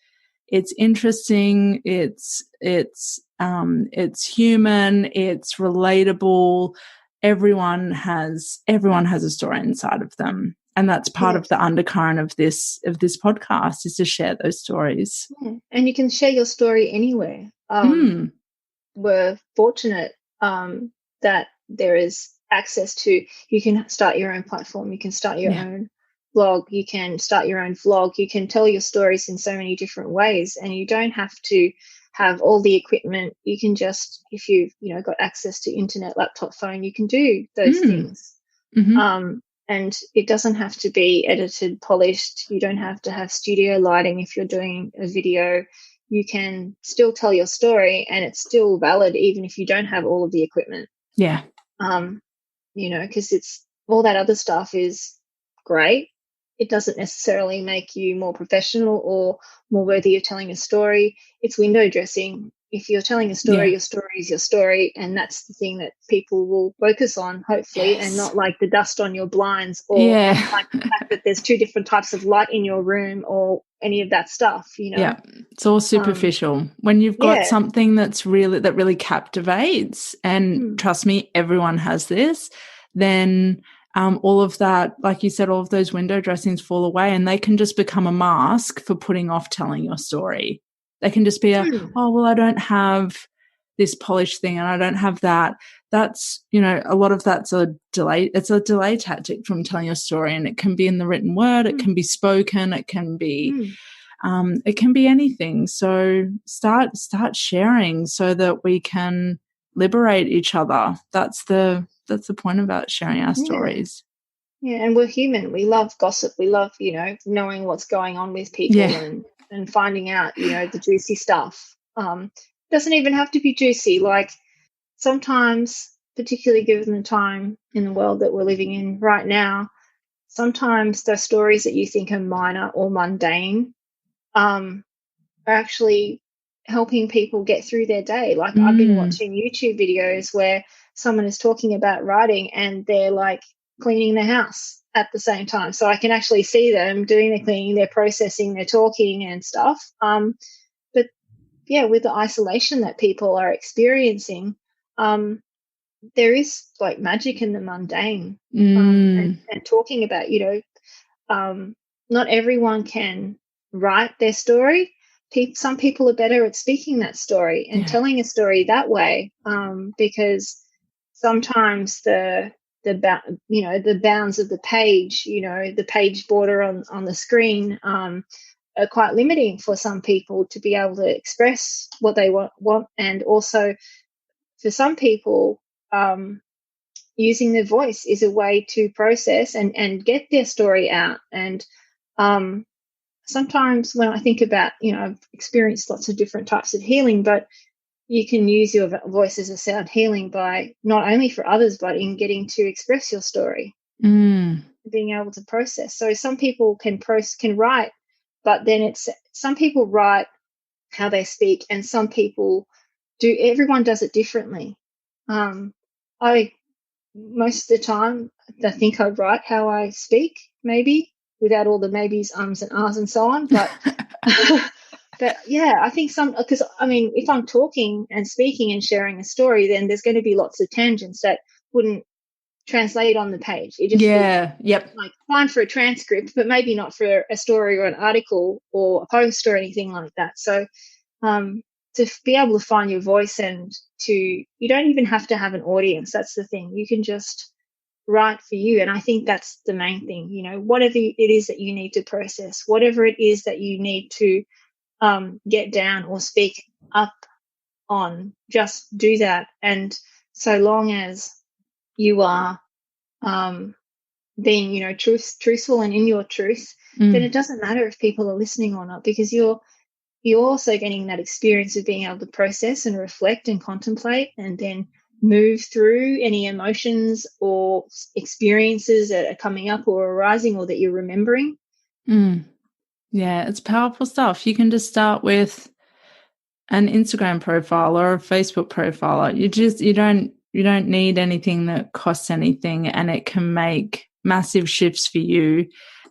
interesting, it's human, it's relatable. Everyone has a story inside of them. And that's part of the undercurrent of this podcast, is to share those stories. Yeah. And you can share your story anywhere. We're fortunate that there is access to, you can start your own platform, you can start your own blog, you can start your own vlog, you can tell your stories in so many different ways, and you don't have to have all the equipment. You can just, if you've got access to internet, laptop, phone, you can do those things. And it doesn't have to be edited, polished. You don't have to have studio lighting if you're doing a video. You can still tell your story, and it's still valid even if you don't have all of the equipment. Yeah. Because it's all that other stuff is great. It doesn't necessarily make you more professional or more worthy of telling a story. It's window dressing. If you're telling a story, your story is your story, and that's the thing that people will focus on, hopefully, and not like the dust on your blinds or like the fact that there's 2 different types of light in your room or any of that stuff, Yeah, it's all superficial. When you've got something that really captivates, and trust me, everyone has this, then all of that, like you said, all of those window dressings fall away, and they can just become a mask for putting off telling your story. They can just be oh, well, I don't have this polished thing and I don't have that. That's, a lot of that's a delay. It's a delay tactic from telling your story, and it can be in the written word. It can be spoken. It can be, anything. So start sharing so that we can liberate each other. That's the point about sharing our stories. Yeah, and we're human. We love gossip. We love, knowing what's going on with people and finding out, the juicy stuff. Doesn't even have to be juicy. Like sometimes, particularly given the time in the world that we're living in right now, sometimes the stories that you think are minor or mundane are actually helping people get through their day. Like I've been watching YouTube videos where someone is talking about writing and they're like cleaning the house at the same time. So I can actually see them doing the cleaning, they're processing, they're talking and stuff. But yeah, with the isolation that people are experiencing, there is like magic in the mundane. And talking about, not everyone can write their story. Some people are better at speaking that story and telling a story that way, because sometimes the bounds of the page, the page border on the screen are quite limiting for some people to be able to express what they want, and also for some people, using their voice is a way to process and get their story out. And sometimes when I think about, I've experienced lots of different types of healing, but you can use your voice as a sound healing by not only for others, but in getting to express your story, being able to process. So some people can write, but then some people write how they speak, and some people do. Everyone does it differently. Most of the time, I think I write how I speak, maybe without all the maybes, ums, and ahs, and so on. But, but yeah, I think because if I'm talking and speaking and sharing a story, then there's going to be lots of tangents that wouldn't translate on the page. It just like fine for a transcript, but maybe not for a story or an article or a post or anything like that. So, to be able to find your voice and you don't even have to have an audience. That's the thing. You can just write for you. And I think that's the main thing, whatever it is that you need to process, whatever it is that you need to get down or speak up on, just do that. And so long as you are being, truthful and in your truth, then it doesn't matter if people are listening or not, because you're also getting that experience of being able to process and reflect and contemplate and then move through any emotions or experiences that are coming up or arising or that you're remembering. Yeah, it's powerful stuff. You can just start with an Instagram profile or a Facebook profile. You don't need anything that costs anything, and it can make massive shifts for you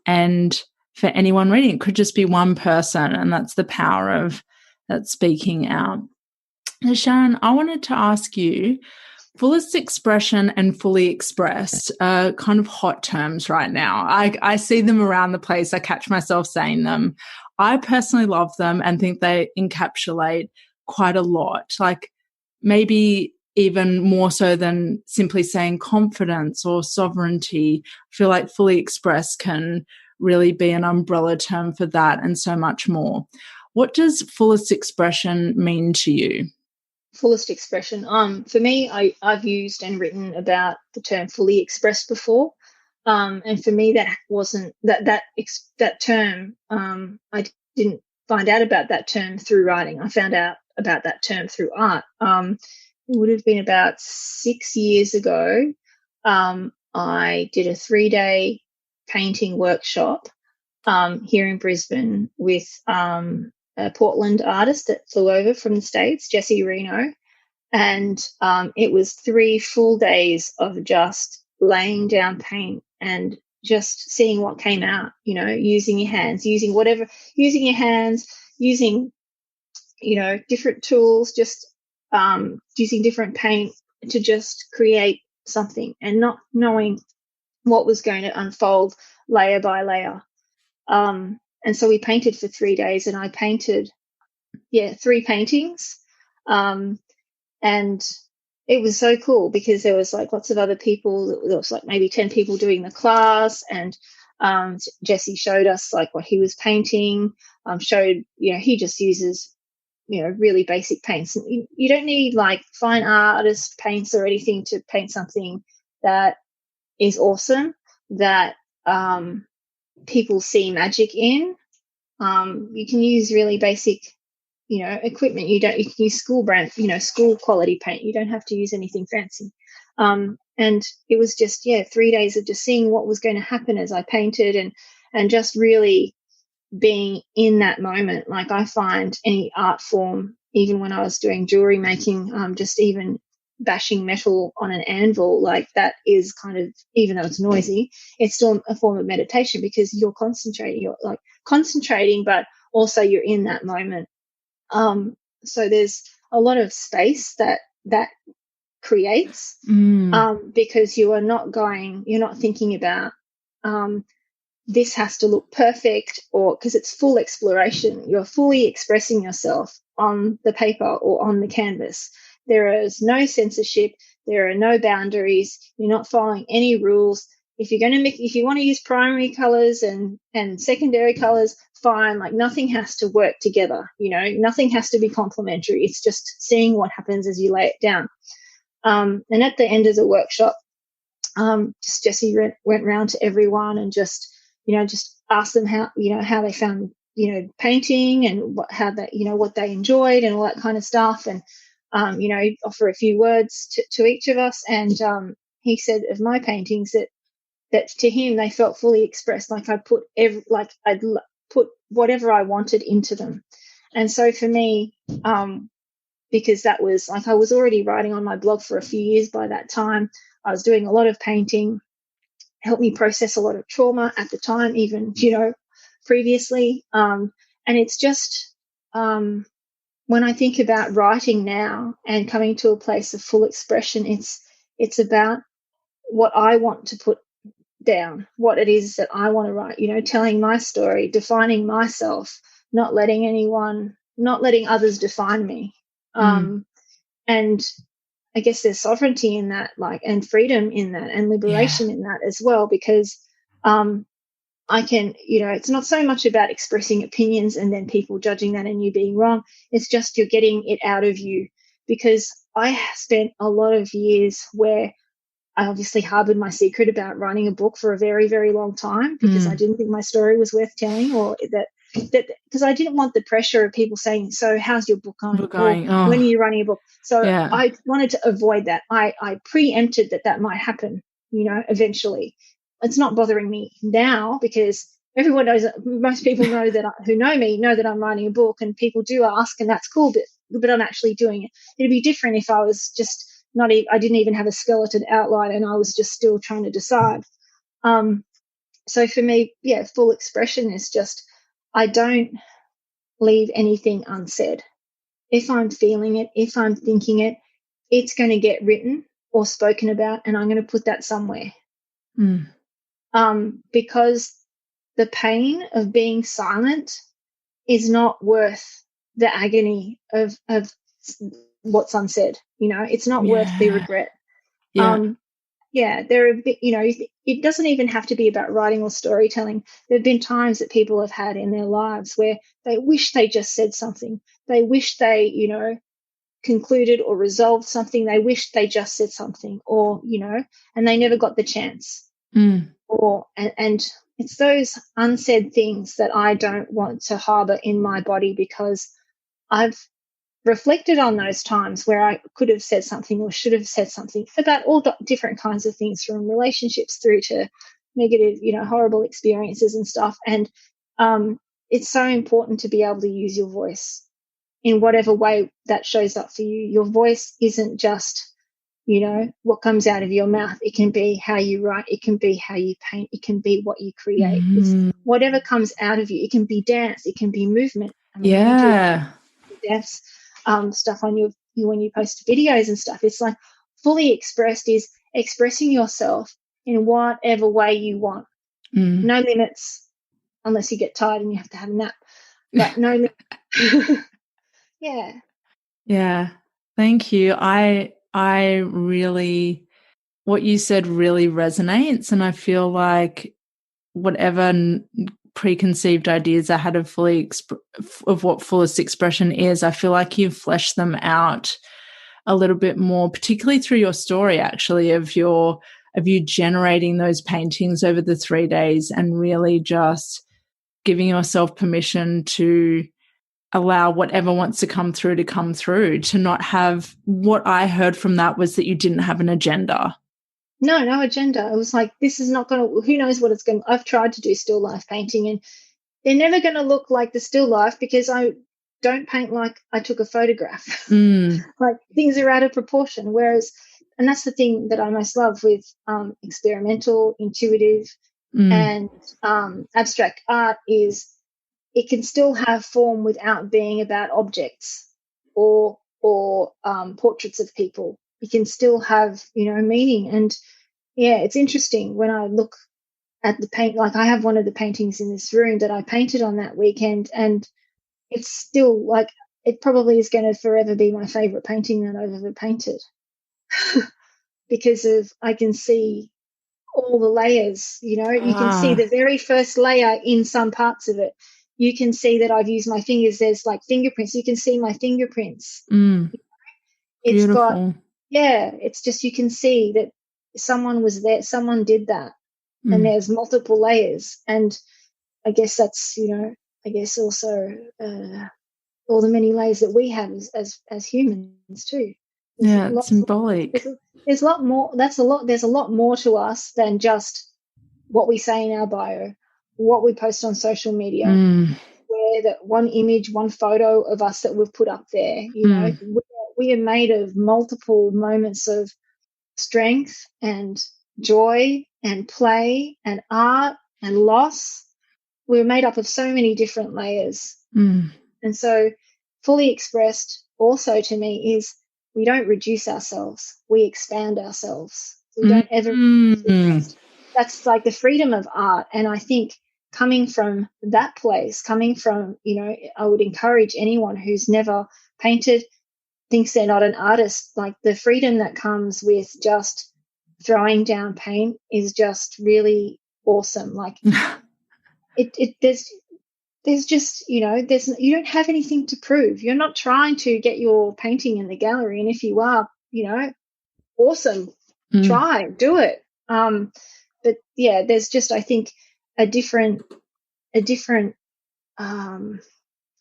and for anyone reading. It could just be one person, and that's the power of that speaking out. Now, Sharyn, I wanted to ask you, fullest expression and fully expressed are kind of hot terms right now. I see them around the place. I catch myself saying them. I personally love them and think they encapsulate quite a lot, like maybe even more so than simply saying confidence or sovereignty. I feel like fully expressed can really be an umbrella term for that and so much more. What does fullest expression mean to you? Fullest expression. For me, I've used and written about the term fully expressed before. And for me, that wasn't that term. I didn't find out about that term through writing. I found out about that term through art. It would have been about 6 years ago. I did a 3-day painting workshop here in Brisbane with a Portland artist that flew over from the States, Jesse Reno. And it was 3 full days of just laying down paint and just seeing what came out, using your hands, using your hands, using, different tools, just using different paint to just create something and not knowing what was going to unfold layer by layer. And so we painted for 3 days, and I painted, 3 paintings. And it was so cool because there was like lots of other people. There was like maybe 10 people doing the class, and Jesse showed us like what he was painting. He just uses, really basic paints. You don't need like fine artist paints or anything to paint something that is awesome, that people see magic in. You can use really basic, equipment. You can use school quality paint. You don't have to use anything fancy. And it was just, 3 days of just seeing what was going to happen as I painted, and just really being in that moment. Like, I find any art form, even when I was doing jewelry making, just even bashing metal on an anvil, like that is kind of, even though it's noisy, it's still a form of meditation because you're concentrating, but also you're in that moment. So there's a lot of space that creates, because you're not thinking about, this has to look perfect, or because it's full exploration. You're fully expressing yourself on the paper or on the canvas. There is no censorship. There are no boundaries. You're not following any rules. If you want to use primary colors and secondary colors, fine. Like, nothing has to work together. Nothing has to be complementary. It's just seeing what happens as you lay it down. And at the end of the workshop, just Jesse went round to everyone and just asked them how they found, painting, and what they enjoyed and all that kind of stuff. And, offer a few words to each of us. And he said of my paintings that to him they felt fully expressed. Like, I'd put whatever I wanted into them. And so for me, because that was like, I was already writing on my blog for a few years by that time. I was doing a lot of painting, helped me process a lot of trauma at the time, even, previously. And it's just, when I think about writing now and coming to a place of full expression, it's about what I want to put down, what it is that I want to write, telling my story, defining myself, not letting others define me. And I guess there's sovereignty in that, and freedom in that, and liberation in that as well, because I can, it's not so much about expressing opinions and then people judging that and you being wrong. It's just you're getting it out of you, because I spent a lot of years where I obviously harbored my secret about writing a book for a very, very long time, because I didn't think my story was worth telling, or that because I didn't want the pressure of people saying, so how's your book going? When are you writing a book? So I wanted to avoid that. I preempted that might happen, eventually. It's not bothering me now, because everyone knows, most people know who know me know that I'm writing a book, and people do ask, and that's cool, but I'm actually doing it. It'd be different if I was just I didn't even have a skeleton outline and I was just still trying to decide. So for me, full expression is just, I don't leave anything unsaid. If I'm feeling it, if I'm thinking it, it's going to get written or spoken about, and I'm going to put that somewhere. Because the pain of being silent is not worth the agony of what's unsaid. It's not worth the regret. There are it doesn't even have to be about writing or storytelling. There have been times that people have had in their lives where they wish they just said something. They wish they, concluded or resolved something. They wish they just said something, or, and they never got the chance. and it's those unsaid things that I don't want to harbor in my body, because I've reflected on those times where I could have said something or should have said something about all different kinds of things, from relationships through to negative, horrible experiences and stuff. And it's so important to be able to use your voice in whatever way that shows up for you. Your voice isn't just, what comes out of your mouth. It can be how you write. It can be how you paint. It can be what you create. It's whatever comes out of you. It can be dance. It can be movement. I mean, you do dance stuff on your when you post videos and stuff. It's like fully expressed is expressing yourself in whatever way you want. No limits, unless you get tired and you have to have a nap. But no limits. Yeah. Thank you. I really, what you said really resonates, and I feel like whatever preconceived ideas I had of what fullest expression is, I feel like you've fleshed them out a little bit more, particularly through your story, actually, of you generating those paintings over the 3 days and really just giving yourself permission to allow whatever wants to come through, to not have, what I heard from that was that you didn't have an agenda. No agenda. It was like, this is not going to, who knows what it's going to, I've tried to do still life painting and they're never going to look like the still life, because I don't paint like I took a photograph. Like, things are out of proportion. Whereas, and that's the thing that I most love with experimental, intuitive, and abstract art, is it can still have form without being about objects or portraits of people. It can still have, meaning. And yeah, it's interesting when I look at the paint, like I have one of the paintings in this room that I painted on that weekend, and it's still like, it probably is going to forever be my favorite painting that I've ever painted because I can see all the layers, you can see the very first layer in some parts of it. You can see that I've used my fingers. There's like fingerprints. You can see my fingerprints. It's beautiful. It's just, you can see that someone was there, someone did that. And there's multiple layers. And I guess that's, also all the many layers that we have as humans too. It's symbolic. There's a lot more. There's a lot more to us than just what we say in our bio, what we post on social media, where that one image, one photo of us that we've put up there. We are made of multiple moments of strength and joy and play and art and loss. We're made up of so many different layers. And so fully expressed also to me is, we don't reduce ourselves, we expand ourselves. We don't ever that's like the freedom of art. And I think coming from that place, I would encourage anyone who's never painted, thinks they're not an artist, like the freedom that comes with just throwing down paint is just really awesome. Like there's just, you don't have anything to prove. You're not trying to get your painting in the gallery. And if you are, awesome, try, do it. But yeah, there's just, I think, a different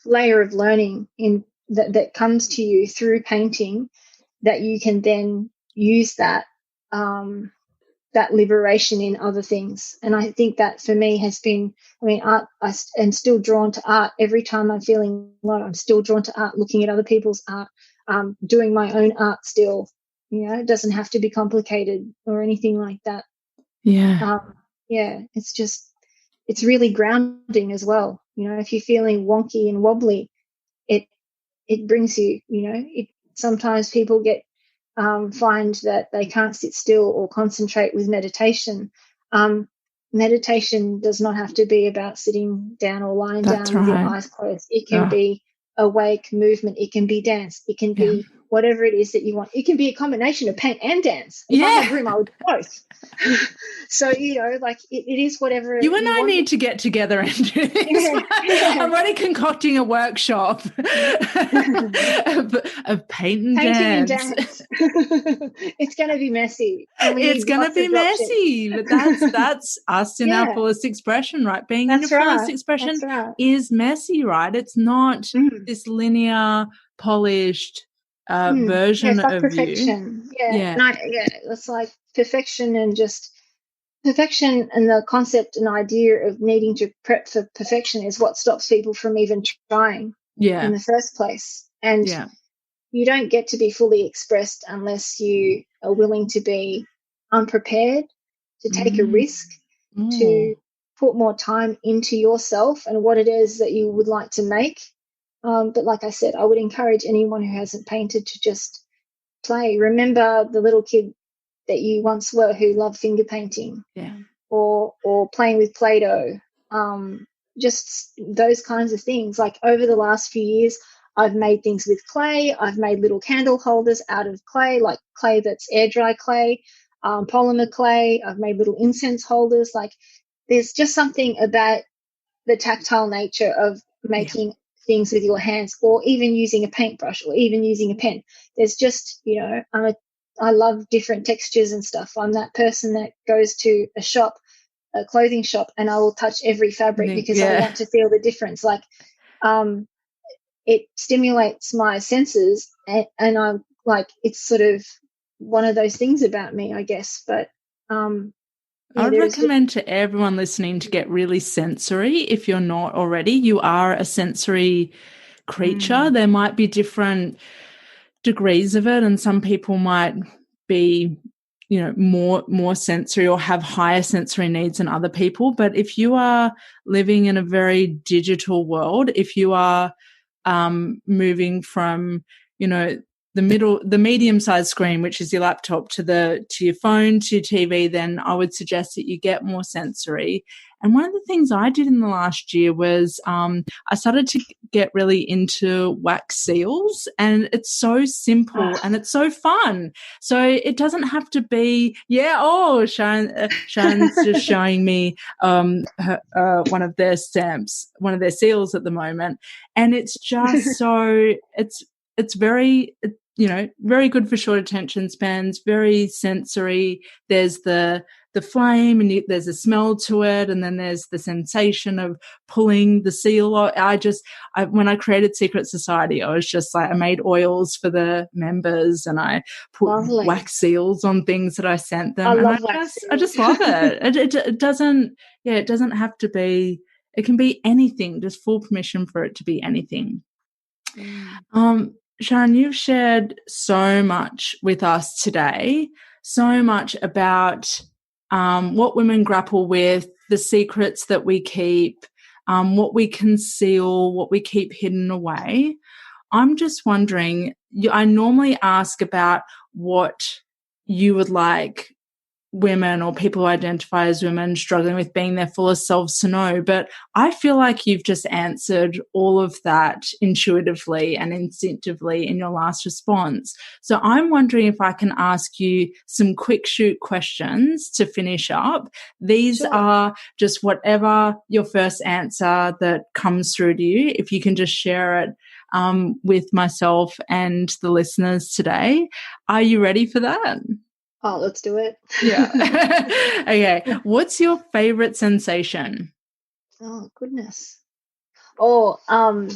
layer of learning in that comes to you through painting, that you can then use that liberation in other things. And I think that for me has been, art, I am still drawn to art. Every time I'm feeling low, I'm still drawn to art, looking at other people's art, doing my own art still. It doesn't have to be complicated or anything like that. It's just, it's really grounding as well. If you're feeling wonky and wobbly, it brings you, sometimes people find that they can't sit still or concentrate with meditation. Meditation does not have to be about sitting down or lying down with your eyes closed. It can be awake movement. It can be dance. It can be whatever it is that you want. It can be a combination of paint and dance. If I had room, I would do both. So, like it is whatever you and I want. need to get together and do this. I'm already concocting a workshop of paint and Painting dance. and dance. It's going to be messy. And It's going to be messy, but that's us in our fullest expression, right? Being in your fullest expression is messy, right? It's not this linear, polished version it's like of perfection. you. Yeah. It's like perfection and just perfection, and the concept and idea of needing to prep for perfection is what stops people from even trying in the first place. And you don't get to be fully expressed unless you are willing to be unprepared, to take a risk, to put more time into yourself and what it is that you would like to make. But like I said, I would encourage anyone who hasn't painted to just play. Remember the little kid that you once were who loved finger painting or playing with Play-Doh, just those kinds of things. Like over the last few years, I've made things with clay. I've made little candle holders out of clay, like clay that's air dry clay, polymer clay. I've made little incense holders. Like there's just something about the tactile nature of making things with your hands, or even using a paintbrush, or even using a pen. There's just, I love different textures and stuff. I'm that person that goes to a clothing shop, and I will touch every fabric because I want to feel the difference. Like, it stimulates my senses, and I'm like, it's sort of one of those things about me, I guess. But I would recommend to everyone listening to get really sensory if you're not already. You are a sensory creature. There might be different degrees of it, and some people might be, more sensory or have higher sensory needs than other people. But if you are living in a very digital world, if you are moving from, the medium-sized screen, which is your laptop, to your phone, to your TV, then I would suggest that you get more sensory. And one of the things I did in the last year was I started to get really into wax seals, and it's so simple and it's so fun. So it doesn't have to be, Sharyn's just showing me one of their stamps, one of their seals at the moment, and it's just it's very, very good for short attention spans, very sensory. There's the flame, and there's a smell to it, and then there's the sensation of pulling the seal. When I created Secret Society, I was just like, I made oils for the members, and I put wax seals on things that I sent them. I just love it. It doesn't have to be. It can be anything. Just full permission for it to be anything. Sharyn, you've shared so much with us today, so much about what women grapple with, the secrets that we keep, what we conceal, what we keep hidden away. I'm just wondering, I normally ask about what you would like women or people who identify as women struggling with being their fullest selves to know, but I feel like you've just answered all of that intuitively and instinctively in your last response. So I'm wondering if I can ask you some quick shoot questions to finish up. These are just whatever your first answer that comes through to you, if you can just share it with myself and the listeners today. Are you ready for that? Oh, let's do it. Yeah. Okay. What's your favorite sensation? Oh, goodness. And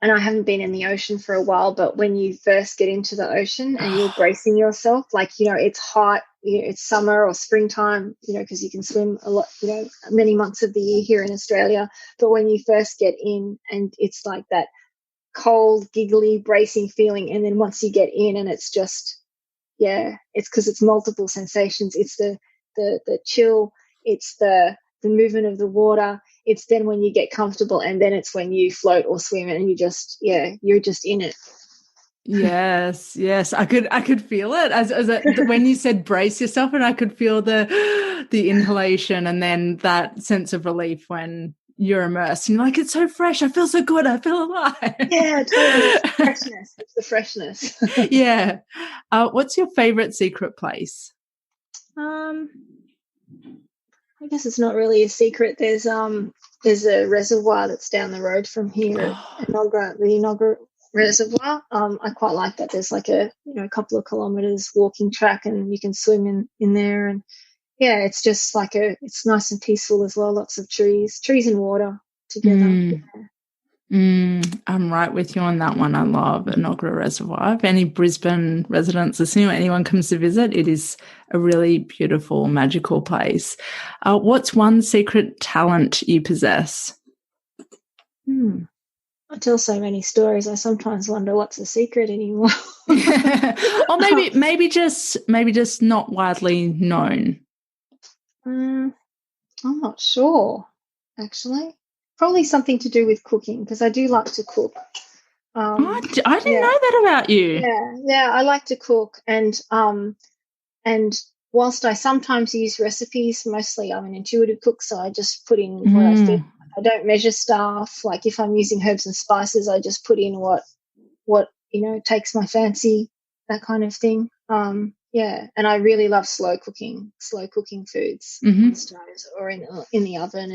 I haven't been in the ocean for a while, but when you first get into the ocean and you're bracing yourself, like, it's hot, it's summer or springtime, because you can swim a lot, many months of the year here in Australia. But when you first get in and it's like that cold, giggly, bracing feeling, and then once you get in and it's just, it's because it's multiple sensations. It's the chill, it's the movement of the water. It's then when you get comfortable, and then it's when you float or swim, and you just, you're just in it. Yes, I could feel it when you said brace yourself, and I could feel the inhalation and then that sense of relief when you're immersed and you're like, it's so fresh. I feel so good. I feel alive. Yeah, totally. It's the freshness. It's the freshness. Yeah. What's your favorite secret place? I guess it's not really a secret. There's a reservoir that's down the road from here at Enoggera, the Enoggera Reservoir. I quite like that. There's like a couple of kilometres walking track, and you can swim in there. And yeah, it's just like it's nice and peaceful as well. Lots of trees and water together. I'm right with you on that one. I love Enoggera Reservoir. If any Brisbane residents listening or anyone comes to visit, it is a really beautiful, magical place. What's one secret talent you possess? I tell so many stories. I sometimes wonder what's the secret anymore. Or maybe just not widely known. I'm not sure, actually. Probably something to do with cooking, because I do like to cook. I didn't know that about you. Yeah, I like to cook, and whilst I sometimes use recipes, mostly I'm an intuitive cook, so I just put in what I think. I don't measure stuff. Like if I'm using herbs and spices, I just put in what takes my fancy, that kind of thing. Yeah, and I really love slow cooking foods on stoves or in the oven,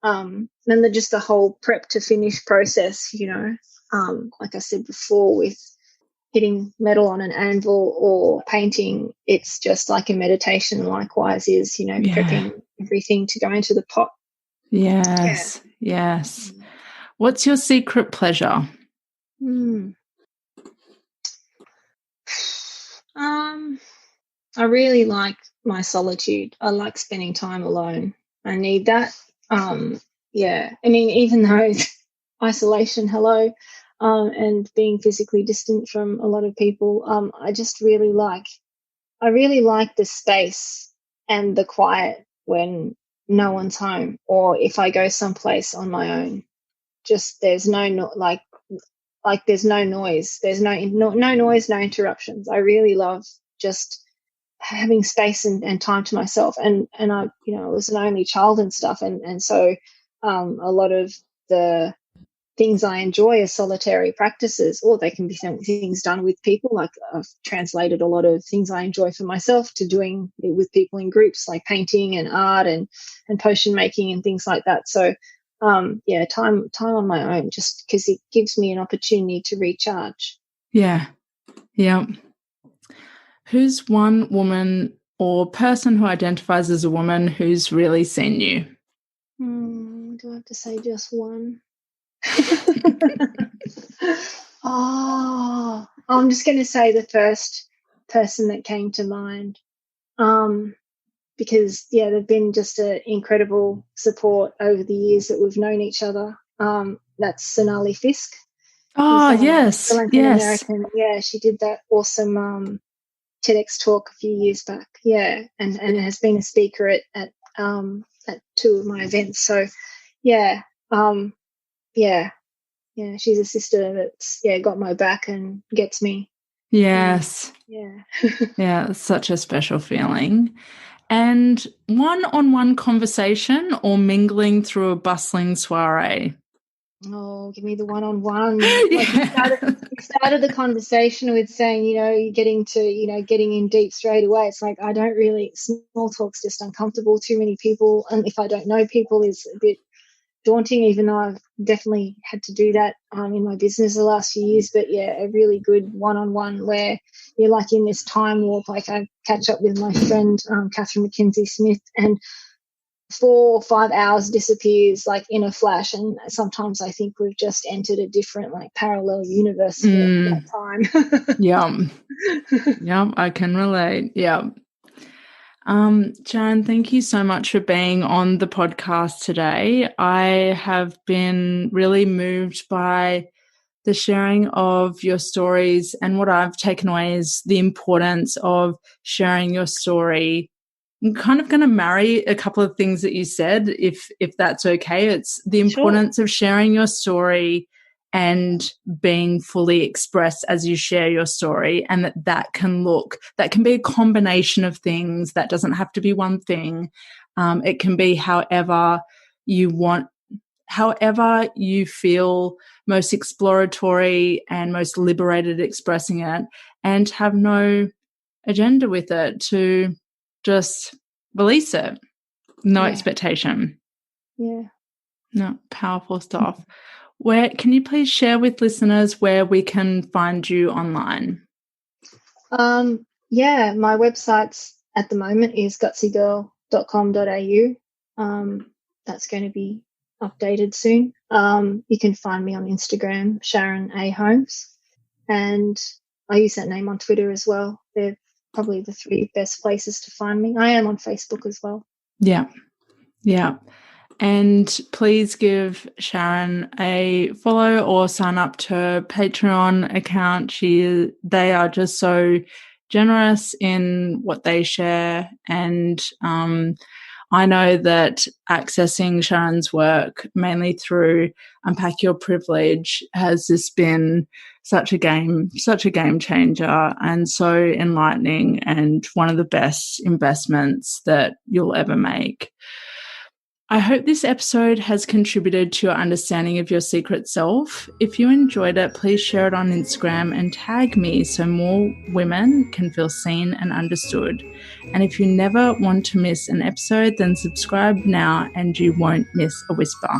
and then just the whole prep to finish process. Like I said before, with hitting metal on an anvil or painting, it's just like a meditation. Likewise, is prepping everything to go into the pot. Yes. What's your secret pleasure? I really like my solitude. I like spending time alone. I need that. Yeah. I mean, even though isolation, and being physically distant from a lot of people, I really like the space and the quiet when no one's home, or if I go someplace on my own. Just there's no there's no noise. There's no noise, no interruptions. I really love just having space and time to myself. And I was an only child and stuff, and so a lot of the things I enjoy are solitary practices, or they can be things done with people. Like I've translated a lot of things I enjoy for myself to doing it with people in groups, like painting and art and potion making and things like that. So time on my own, just because it gives me an opportunity to recharge. Yeah. Who's one woman or person who identifies as a woman who's really seen you? Do I have to say just one? I'm just going to say the first person that came to mind, because they've been just an incredible support over the years that we've known each other. That's Sonali Fisk. Yes. American. Yeah, she did that awesome TEDx talk a few years back. Yeah, and has been a speaker at two of my events. So she's a sister that's got my back and gets me. Yes. Yeah. It's such a special feeling. And one-on-one conversation or mingling through a bustling soiree? Oh, give me the one-on-one. Like you started the conversation with saying, you're getting in deep straight away. It's like, I don't really, small talk's just uncomfortable. Too many people, and if I don't know people, is a bit daunting, even though I've definitely had to do that in my business the last few years. But a really good one-on-one where you're like in this time warp. Like I catch up with my friend Catherine McKenzie Smith, and 4 or 5 hours disappears like in a flash, and sometimes I think we've just entered a different parallel universe for that time. I can relate. Sharyn, thank you so much for being on the podcast today. I have been really moved by the sharing of your stories, and what I've taken away is the importance of sharing your story. I'm kind of going to marry a couple of things that you said, if that's okay. It's the importance of sharing your story and being fully expressed as you share your story, and that can be a combination of things. That doesn't have to be one thing. It can be however you want however you feel most exploratory and most liberated expressing it, and have no agenda with it, to just release it. No expectation. Yeah. No, powerful stuff. Where can you please share with listeners where we can find you online? Yeah, my website's at the moment is gutsygirl.com.au. That's going to be updated soon. You can find me on Instagram, Sharyn A. Holmes, and I use that name on Twitter as well. They're probably the 3 best places to find me. I am on Facebook as well. Yeah. And please give Sharyn a follow or sign up to her Patreon account. They are just so generous in what they share. And I know that accessing Sharyn's work, mainly through Unpack Your Privilege, has just been such a game changer and so enlightening, and one of the best investments that you'll ever make. I hope this episode has contributed to your understanding of your secret self. If you enjoyed it, please share it on Instagram and tag me so more women can feel seen and understood. And if you never want to miss an episode, then subscribe now and you won't miss a whisper.